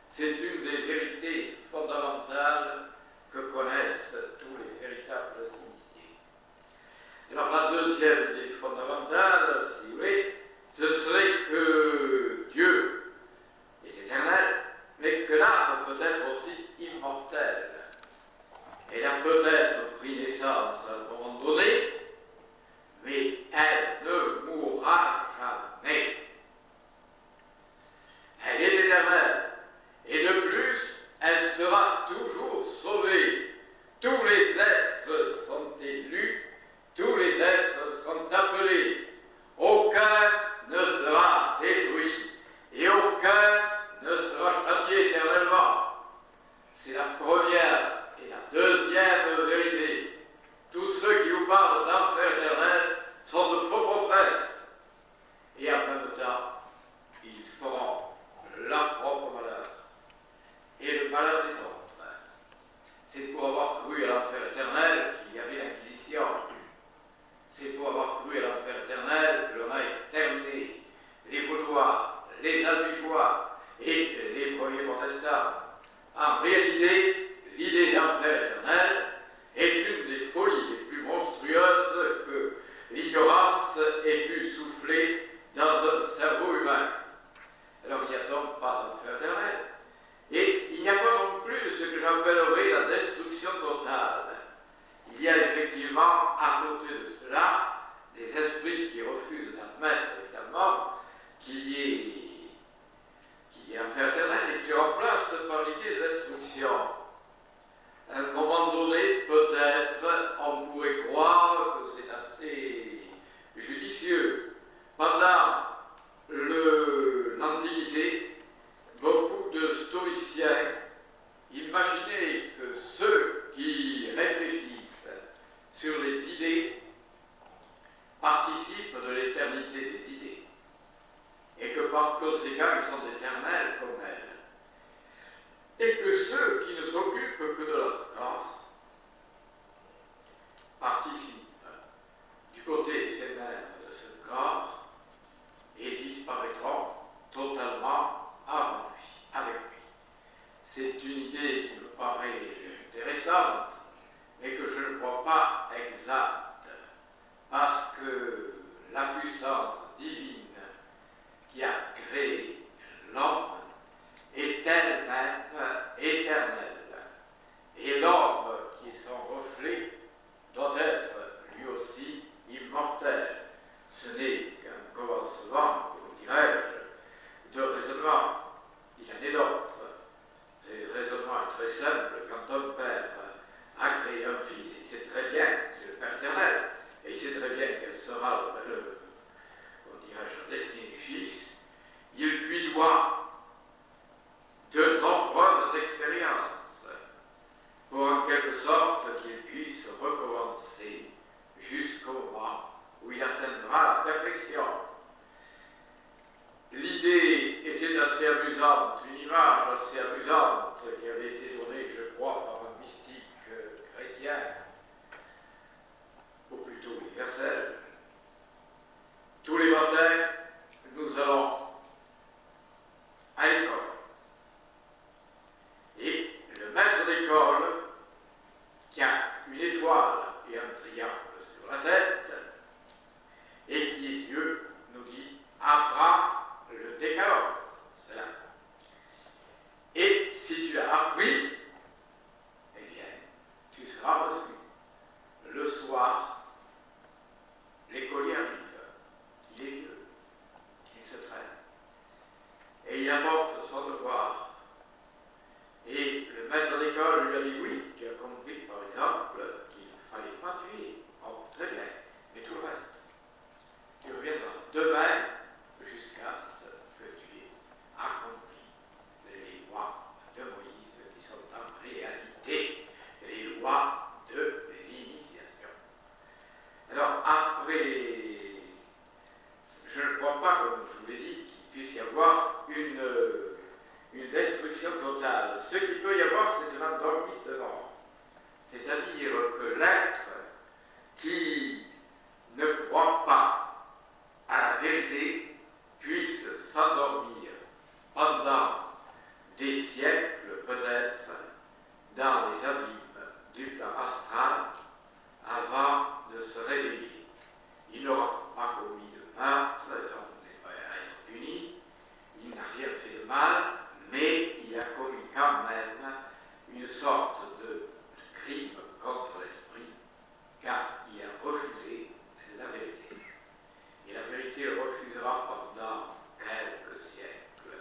C'est une des vérités fondamentales que connaissent tous les véritables initiés. Alors la deuxième des fondamentales, si vous voulez, ce serait que Dieu est éternel, mais que l'âme peut être aussi immortelle. Elle a peut-être pris naissance à un moment donné, mais elle ne mourra jamais. Elle est éternelle. Et de plus, elle sera toujours sauvée. Tous les êtres sont élus, tous les êtres sont appelés. Aucun ne sera détruit et aucun ne sera châtié éternellement. C'est la première et la deuxième vérité. Tous ceux qui vous parlent d'enfer éternel sont de faux prophètes. Et en même temps, ils feront leur propre malheur et le malheur des autres. C'est pour avoir cru à l'enfer éternel qu'il y avait l'Inquisition. C'est pour avoir cru à l'enfer éternel que l'on a exterminé les Vaudois, les Albigeois et les premiers protestants. En réalité, l'idée d'enfer éternel est une des folies les plus monstrueuses que l'ignorance ait pu souffler dans un cerveau humain. Alors il n'y a donc pas d'enfer éternel. Et il n'y a pas non plus ce que j'appellerais la destruction totale. Il y a effectivement, à côté de cela, des esprits qui refusent d'admettre, évidemment, qu'il y ait enfer éternel et qui le remplacent par l'idée de destruction. À un moment donné, peut-être, on pourrait croire que c'est assez judicieux. Pendant l'Antiquité, beaucoup de stoïciens imaginaient que ceux qui réfléchissent sur les idées participent de l'éternité des idées et que par conséquent ils sont éternels comme elles. Et que ceux qui ne s'occupent une idée qui me paraît intéressante, mais que je ne crois pas exacte, parce que la puissance divine qui a créé l'homme est elle-même éternelle, et l'homme qui est son reflet doit être lui aussi immortel. Ce n'est qu'un commencement, comment dirais-je, de raisonnement. Il y en a d'autres. Ce raisonnement est très simple. Quand un père a créé un fils, il sait très bien, c'est le Père éternel, et il sait très bien quelle sera comment dirais-je, la destinée du fils, il lui doit de nombreuses expériences pour en quelque sorte qu'il puisse recommencer jusqu'au moment où il atteindra la perfection. L'idée était assez amusante, une image assez amusante qui avait été donnée, je crois, par un mystique chrétien, ou plutôt universel. Tous les matins, nous allons à l'école. Et le maître d'école, qui a une étoile et un triangle sur la tête, et qui est Dieu, nous dit, apprends le décalogue. C'est là. Et si tu l'as appris, eh bien, tu seras reçu. Le soir, l'écolier arrive. Il est vieux. Il se traîne. Et il apporte son devoir. Et le maître d'école lui a dit oui, tu as compris par exemple qu'il ne fallait pas tuer. Oh, très bien. Mais tout le reste, tu reviendras demain jusqu'à ce que tu aies accompli les lois de Moïse qui sont en réalité les lois de l'initiation. Alors après, je ne crois pas, comme je vous l'ai dit, qu'il puisse y avoir une destruction totale. Ce qu'il peut y avoir, c'est un endormissement. C'est-à-dire que l'être qui ne croit pas à la vérité puisse s'endormir pendant des siècles peut-être dans les abîmes du plan astral avant de se réveiller. Il n'aura pas commis de meurtre, donc il va être puni, il n'a rien fait de mal, mais il a commis quand même une sorte de crime contre l'esprit, car il a refusé la vérité. Et la vérité le refusera pendant quelques siècles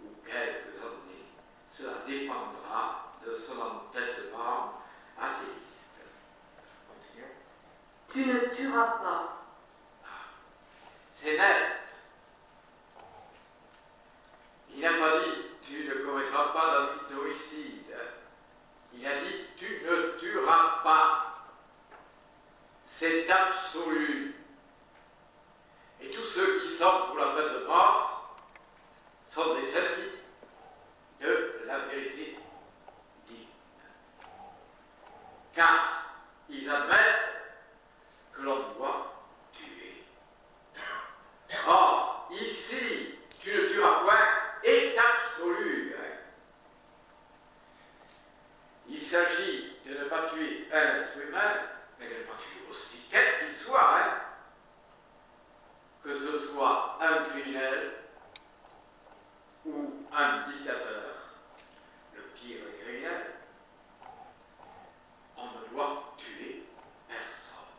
ou quelques années. Cela dépendra de son entêtement athéiste. Continuons. Tu ne tueras pas. C'est net. Il n'a pas dit tu ne commettras pas d'homicide. Il a dit tu ne tueras pas. C'est absolu. Et tous ceux qui sont pour la peine de mort sont des ennemis de la vérité divine. Car ils admettent que l'on doit tuer. Or, ici, tu ne tueras point est absolu. Il s'agit de ne pas tuer un être humain, mais de ne pas tuer aussi quel qu'il soit, que ce soit un criminel ou un dictateur, le pire des criminels. On ne doit tuer personne.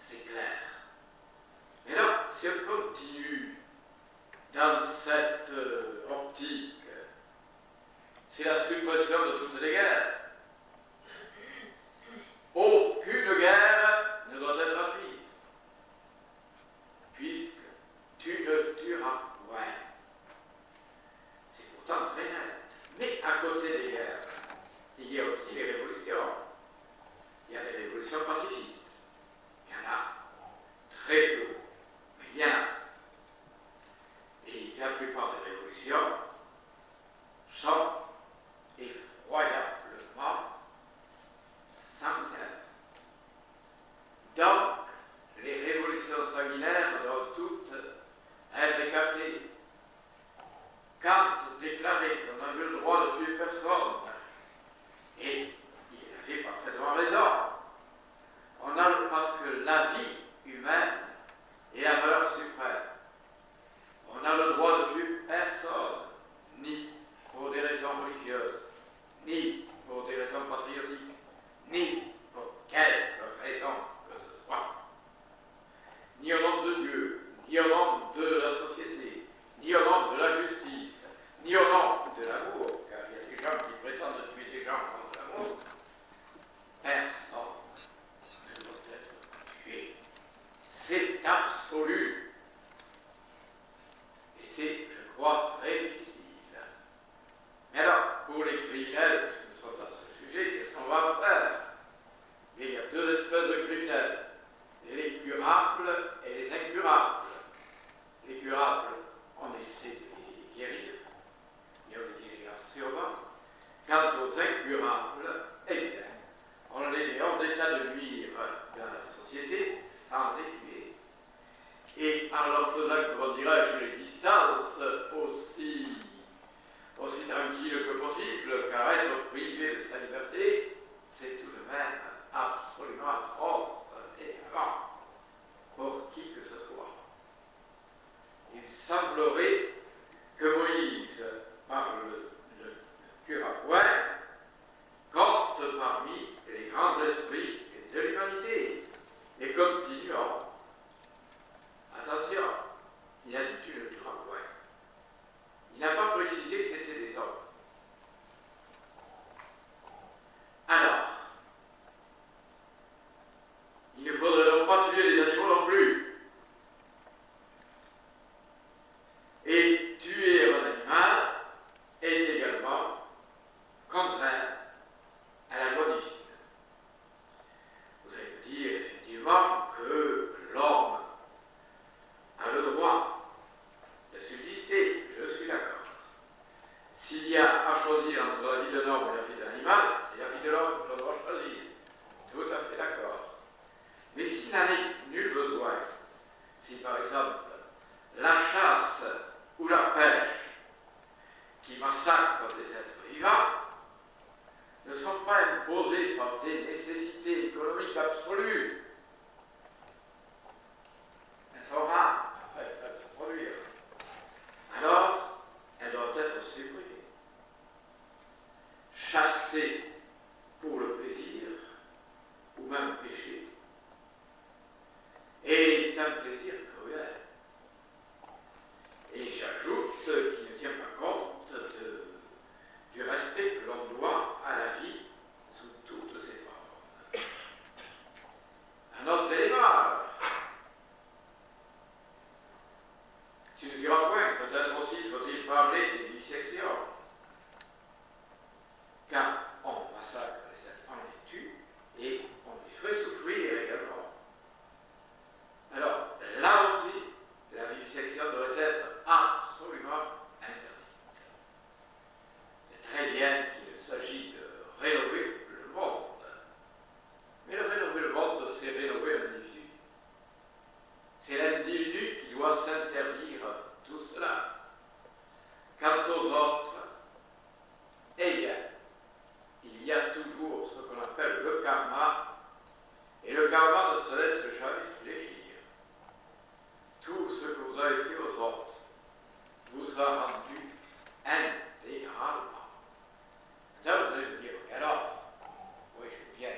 C'est clair. Mais là, si on continue dans cette optique, c'est la suppression de toutes les guerres. Aucune guerre ne doit être admise, puisque tu ne tueras point. C'est pourtant très net. Mais à côté des guerres, il y a aussi les révolutions. Il y a les révolutions pacifistes. Il y en a très peu, mais il y en a. Et la plupart des révolutions sont effroyablement criminels, parce que nous sommes dans ce sujet, qu'est-ce qu'on va faire? Et il y a deux espèces de criminels, les curables et les incurables. Les curables, on essaie de les guérir, et on les guérira sûrement. Quant aux incurables, eh bien, on les met hors d'état de nuire dans la société sans les tuer. Et en leur faisant, comment dirais-je, l'existence aussi tranquille que possible, car être privé de sa liberté, c'est tout de même absolument atroce et grave pour qui que ce soit. Il semblerait que Moïse, par le curabouin, compte parmi les grands esprits de l'humanité. Et continuons. Attention, il a dit le curabouin. Il n'a pas précisé que c'était des hommes. Alors, il ne faudrait donc pas tuer les animaux non plus. Et tuer un animal est également contraire à la loi divine. Vous allez me dire effectivement que l'homme a le droit de subsister, je suis d'accord. S'il y a à choisir entre la vie d'un homme et la vie d'un animal, c'est la vie de l'homme que l'on doit choisir. Tout à fait d'accord. Mais s'il n'en est nul besoin, si par exemple la chasse ou la pêche qui massacrent des êtres vivants ne sont pas imposées par des nécessités économiques absolues, elles sont rares, elles peuvent se produire, alors elles doivent être supprimées. Chasser pour le plaisir, ou même pêcher, est un plaisir cruel. Et j'ajoute qu'il ne tient pas compte du respect que l'on doit à la vie sous toutes ses formes. Un autre élément, tu ne diras point, peut-être aussi faut-il parler des dissections. Car on massacre les êtres, on les tue et on les fait souffrir également. Alors, là aussi, la vivisection devrait être absolument interdite. C'est très bien qu'il s'agit de rénover le monde. Mais rénover le monde, c'est rénover l'individu. C'est l'individu qui doit s'interdire tout cela. Quant aux autres, eh bien, il y a toujours ce qu'on appelle le karma, et le karma ne se laisse jamais fléchir. Tout ce que vous avez fait aux autres vous sera rendu intégralement. Là, vous allez me dire, et alors, oui, je suis bien,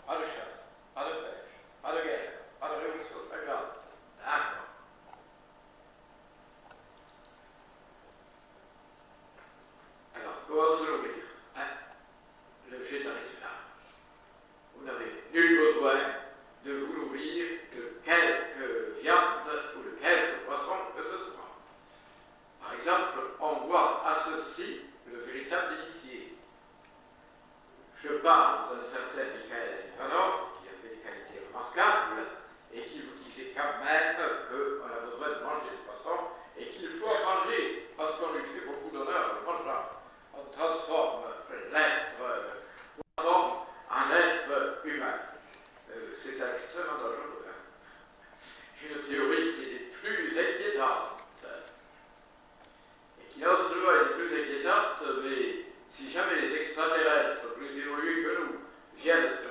pas de chasse, pas de pêche, pas de guerre, pas de révolution sanglante. D'accord. Alors, comment se nourrir? Le végétarisme. Vous n'avez nul besoin de vous nourrir de quelque viande ou de quelque poisson que ce soit. Par exemple, on voit à ceci le véritable initié. Je parle d'un certain Mikhail Ivanov qui avait des qualités remarquables et qui vous disait quand même qu'on a besoin de manger du poisson et qu'il faut en manger parce qu'on lui fait beaucoup d'honneur en le mangeant. On transforme l'être poisson en être humain. C'est extrêmement dangereux. Une théorie qui est plus inquiétante. Et qui non seulement est plus inquiétante, mais si jamais les extraterrestres plus évolués que nous viennent sur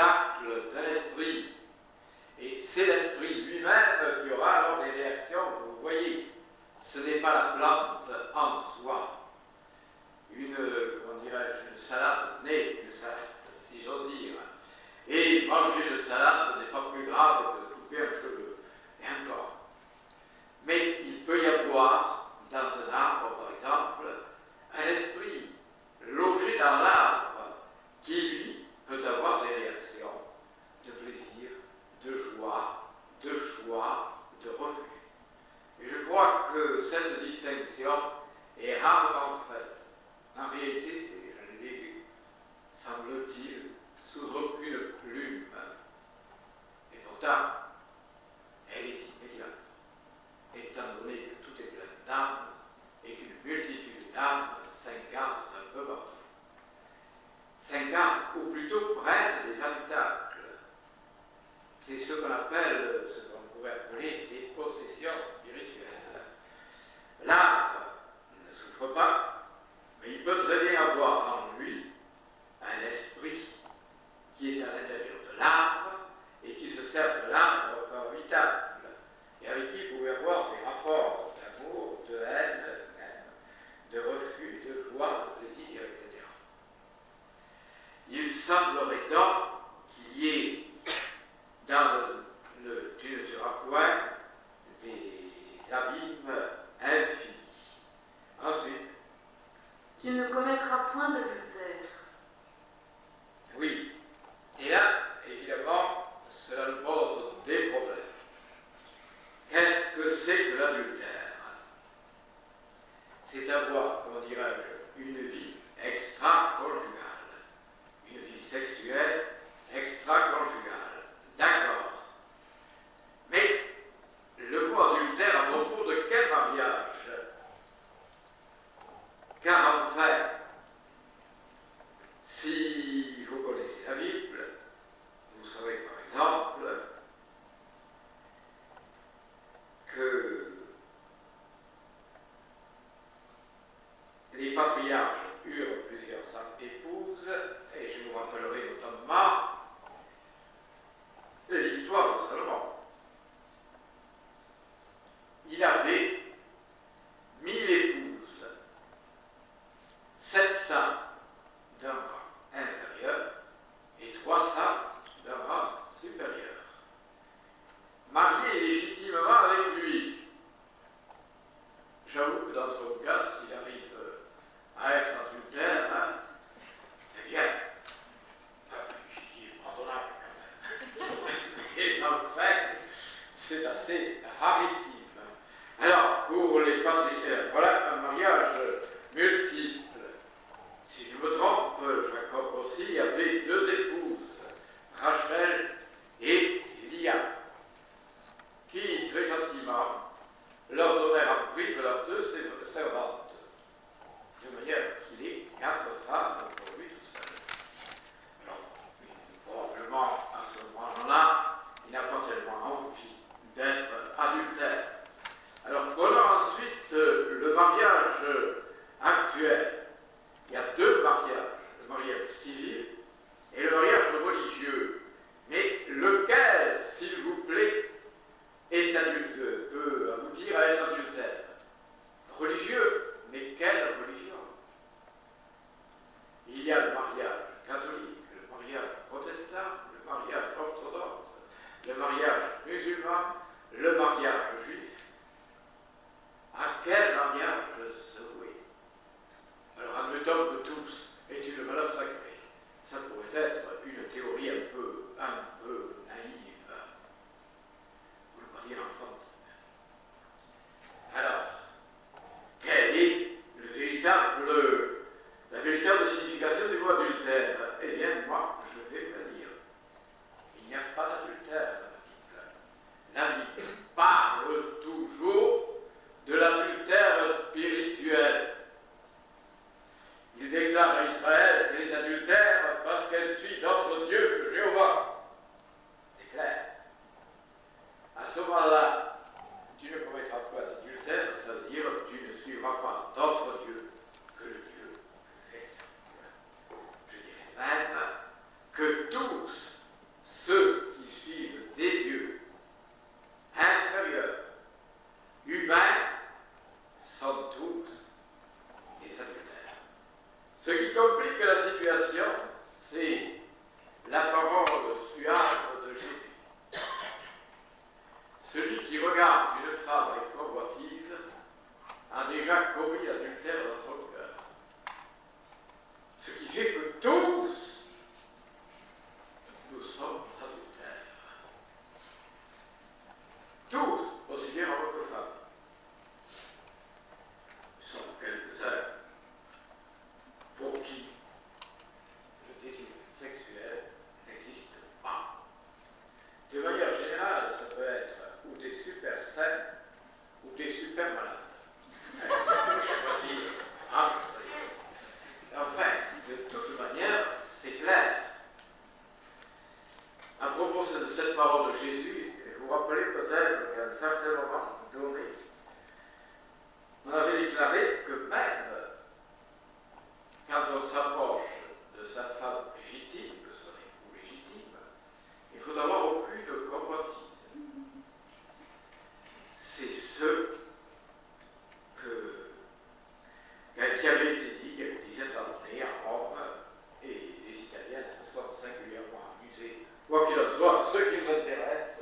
spectacle d'un esprit. Et c'est l'esprit lui-même qui aura alors des réactions que vous voyez. Ce n'est pas la plante en soi. Comment dirais-je, une salade née, une salade, si j'ose dire. Et manger une salade n'est pas plus grave que couper un cheveu, et encore. Mais il peut y avoir, dans un arbre par exemple, un esprit logé dans l'arbre qui, lui, peut avoir des réactions de plaisir, de joie, de choix, de refus. Et je crois que cette distinction est rarement faite. En réalité, je l'ai vu, semble-t-il, sous aucune plume. Et pourtant, elle est immédiate, étant donné que tout est plein d'âmes et qu'une multitude d'âmes s'incarnent un peu partout. S'incarnent, ou plutôt prennent des habitacles. C'est ce qu'on appelle, ce qu'on pourrait appeler des possessions spirituelles. L'arbre ne souffre pas, mais il peut très bien avoir en lui un esprit qui est à l'intérieur de l'arbre et qui se sert de l'arbre comme habitacle, et avec qui vous pouvez avoir des rapports d'amour, de haine, de refus, de joie, de plaisir, etc. Il semblerait donc qu'il y ait dans tu ne tueras point des abîmes infinis. Ensuite, Tu ne commettras point d'adultère. oui, et là, évidemment, cela nous pose des problèmes. Qu'est-ce que c'est que l'adultère? C'est avoir, comment dirais-je, une vie extra-conjugale, une vie sexuelle extra-conjugale. D'accord. Mais le mot adultère à propos de quel mariage? Car enfin, si vous connaissez la Bible, vous savez par exemple que les patriarches eurent plusieurs épouses, et je vous rappellerai notamment l'histoire de Salomon. Il avait 1000 épouses, 700 d'un rang inférieur et 300 d'un rang supérieur, mariés légitimement avec lui. J'avoue que dans son cas, s'il arrive à être adultère, eh bien, je dis pardonnable quand même. Et en fait, c'est assez rarissime. Alors, pour les patriarches, voilà un mariage multiple. Si je me trompe, Jacob aussi avait 2 épouses, Rachel et Lia, qui très gentiment leur donnèrent en prime leurs 2 servantes, de manière qu'il ait 4 femmes pour lui tout seul. Alors, probablement à ce moment-là, il n'a pas tellement envie d'être adultère. Alors, voilà ensuite le mariage propos de cette parole de Jésus, vous vous rappelez peut-être qu'à un certain moment donné, on avait déclaré que même quand on s'approche de sa femme légitime, de son époux légitime, il faut avoir aucune convoitise. C'est ce qui avait été dit il y a une dizaine d'années à Rome, et les Italiens se sont singulièrement amusés. Quoi qu'il en soit, ce qui nous intéresse,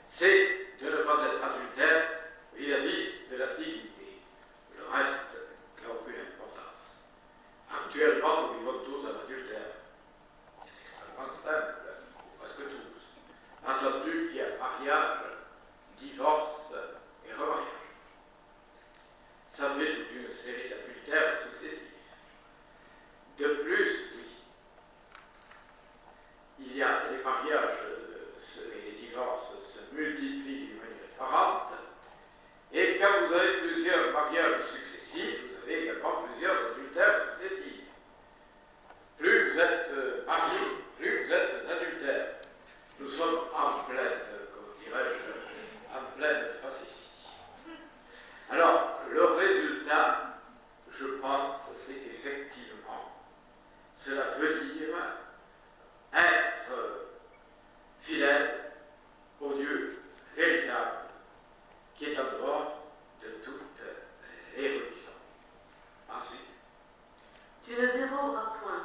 c'est de ne pas être adultère vis-à-vis de la dignité. Le reste n'a aucune importance. Actuellement, nous vivons tous un adultère. C'est extrêmement simple, presque tous. Entendu qu'il y a mariage, divorce et remariage. Ça fait toute une série d'adultères successifs. De plus, oui, il y a les mariages et les divorces se multiplient d'une manière effarante. Et quand vous avez plusieurs mariages successifs, vous avez également plusieurs adultères successifs. Plus vous êtes mariés, plus vous êtes adultères. Nous sommes en pleine, comment dirais-je, en pleine facétie. Alors, le résultat, je pense, c'est qu'effectivement, cela veut dire être fidèle au Dieu véritable qui est en dehors de toutes les religions. Ensuite, Tu ne déroberas point.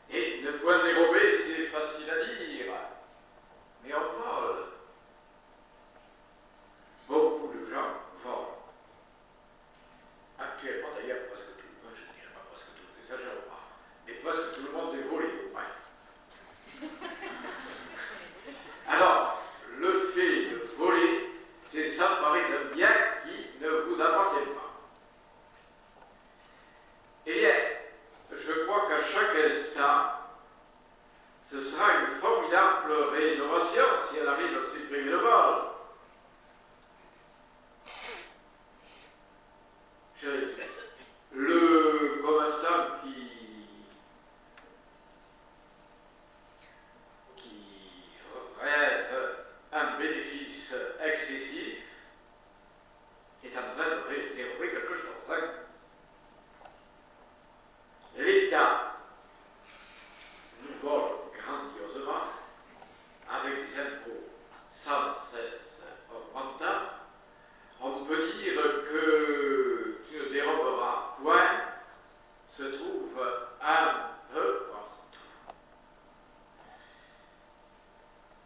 Et ne point dérober, c'est facile à dire, mais on vole. Beaucoup de gens volent. Actuellement, d'ailleurs, presque tout le monde, je ne dirais pas presque tout, n'exagérons pas, mais presque tout le monde est volé au moins. Alors, le fait de voler, c'est s'emparer d'un bien qui ne vous appartient pas. Eh bien, je crois qu'à chaque instant, ce sera une formidable réinnovation si elle arrive à supprimer le vol. Le commerçant qui rêve un bénéfice excessif est en train de dérober quelque chose. Hein? L'État nous vole grandiosement avec des impôts sans cesse augmentants. On peut dire que tu ne déroberas point se trouve un peu partout.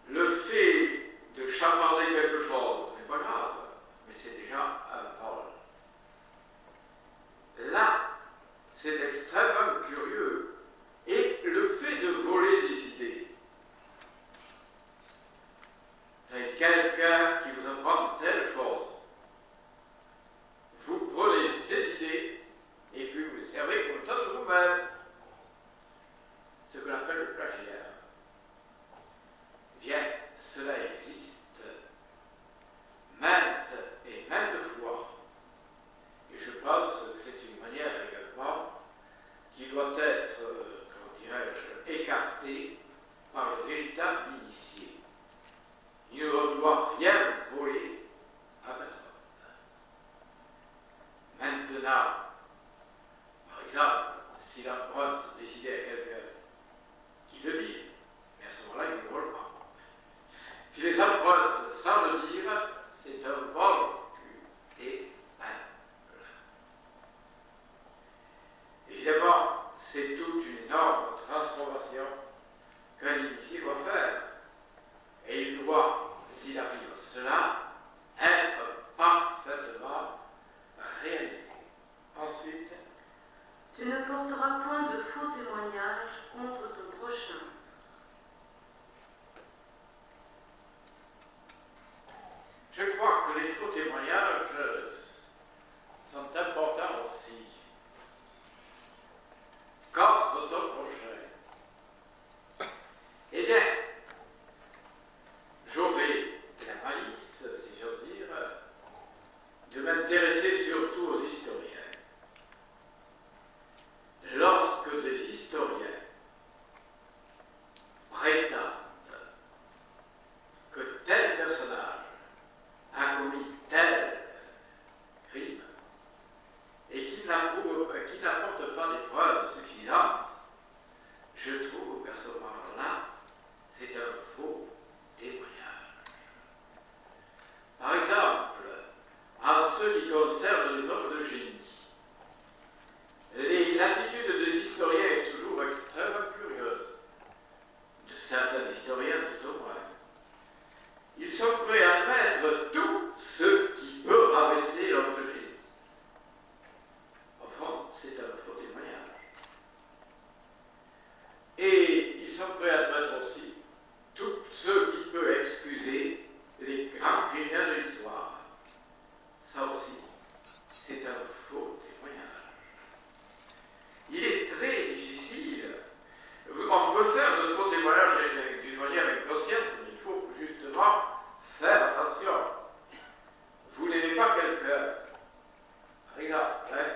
Le fait de chamarder quelque chose n'est pas grave, mais c'est déjà un vol. Là, c'est extrêmement curieux. Et le fait de voler des idées, c'est quelqu'un qui vous apprend telle chose. Vous prenez ces idées et puis vous les servez comme ça de vous-même. Ce qu'on appelle le plagiat. Bien, cela existe maintes et maintes fois. Et je pense que c'est une manière également qui doit être, comment dirais-je, écartée par le véritable initié. Il ne doit rien voler à personne. Maintenant, par exemple, si l'empreinte décidait à quelqu'un qui le dit, mais à ce moment-là, il ne vole pas. Si les empreintes sans le dire, c'est un vol pur et simple. Évidemment, c'est toute une énorme transformation qu'un initié doit faire. Et il doit, s'il arrive à sommes prêts à admettre aussi tout ce qui peut excuser les grands criminels de l'histoire. Ça aussi, c'est un faux témoignage. Il est très difficile. On peut faire de faux témoignages d'une manière inconsciente, mais il faut justement faire attention. Vous n'aimez pas quelqu'un, par exemple, hein,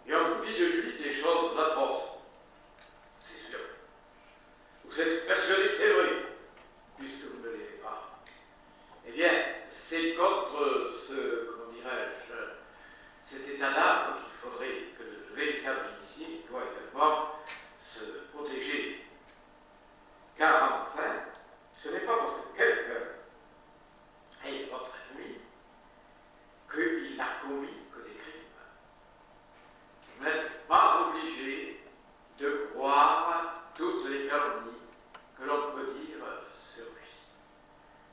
et on vous dit de lui des choses atroces. C'est sûr. Vous êtes persuadé que c'est vrai, puisque vous ne l'aimez pas. Eh bien, c'est contre ce, comment dirais-je, cet état d'âme qu'il faudrait que le véritable initié doit également se protéger. Car enfin, ce n'est pas parce que quelqu'un est votre ennemi qu'il n'a commis que des crimes. Vous n'êtes pas obligé de croire toutes les calomnies que l'on peut dire sur lui.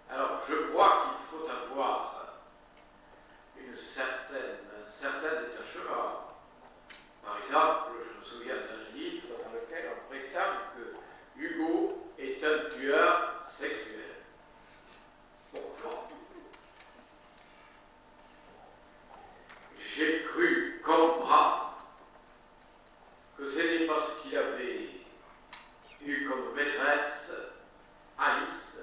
Alors, je crois qu'il faut avoir un certain détachement. Par exemple, je me souviens d'un livre dans lequel on prétend que Hugo est un tueur sexuel. Pourquoi? J'ai cru comprendre que ce n'est parce qu'il avait eu comme maîtresse Alice,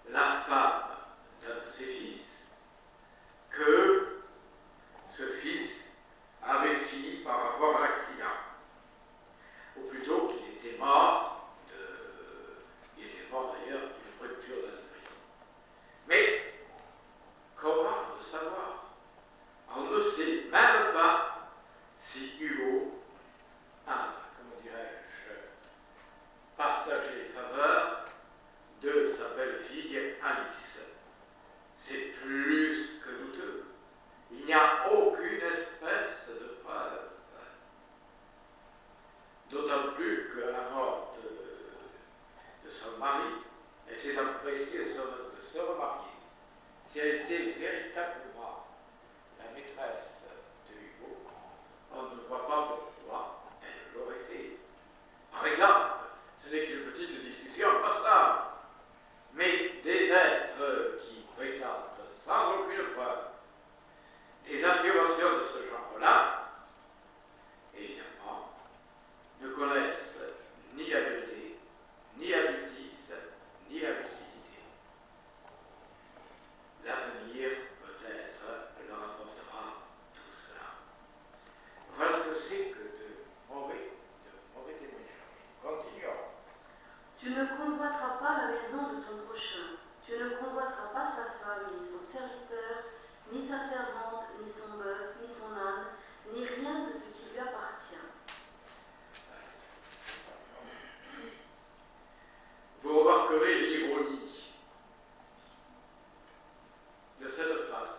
la femme d'un de ses fils, que ce fils avait fini par avoir un accident. Ou plutôt qu'il était mort d'ailleurs d'une rupture d'anévrisme. Mais comment le savoir? On ne sait même pas si Hugo a, comment dirais-je, partagé les faveurs de sa belle-fille Alice. C'est plus que douteux. Il n'y a aucune espèce de preuve. D'autant plus qu'à la mort de son mari, elle s'est empressée de se remarier. Si elle était véritablement la maîtresse de Hugo, on ne voit pas pourquoi elle l'aurait fait. Par exemple, ce n'est qu'une petite discussion passable, mais des êtres qui prétendent sans aucune preuve des affirmations de ce genre-là, évidemment, ne connaissent ni la vérité, ni la justice, ni la lucidité. L'avenir, peut-être, leur apportera tout cela. Voilà ce que c'est que de mauvais témoignages. Continuons. Tu ne convoiteras pas la maison de ton prochain. Tu ne convoiteras pas sa femme, ni son serviteur, ni sa servante, ni son bœuf, ni son âne, ni rien de ce qui lui appartient. Vous remarquerez l'ironie de cette phrase.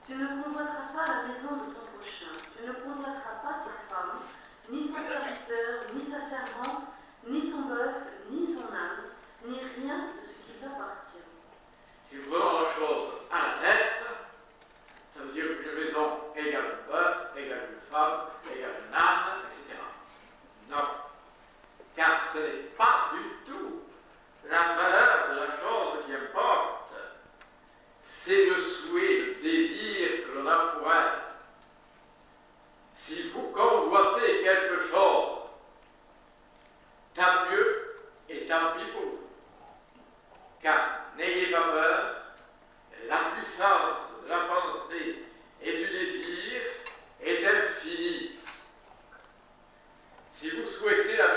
Tu ne convoiteras pas la maison de ton prochain. Tu ne convoiteras pas sa femme, ni son serviteur, ni sa servante, ni son bœuf, ni son âne, ni rien de ce qui lui appartient. Si nous prenons la chose à la lettre, ça veut dire qu'une maison égale un bœuf, égale une femme, égale un âne, etc. Non. Car ce n'est pas du tout la valeur de la chose qui importe. C'est le souhait, le désir que l'on a pour elle. Si vous convoitez quelque chose, tant mieux et tant pis pour vous. Car n'ayez pas peur, la puissance de la pensée et du désir est infinie. Si vous souhaitez la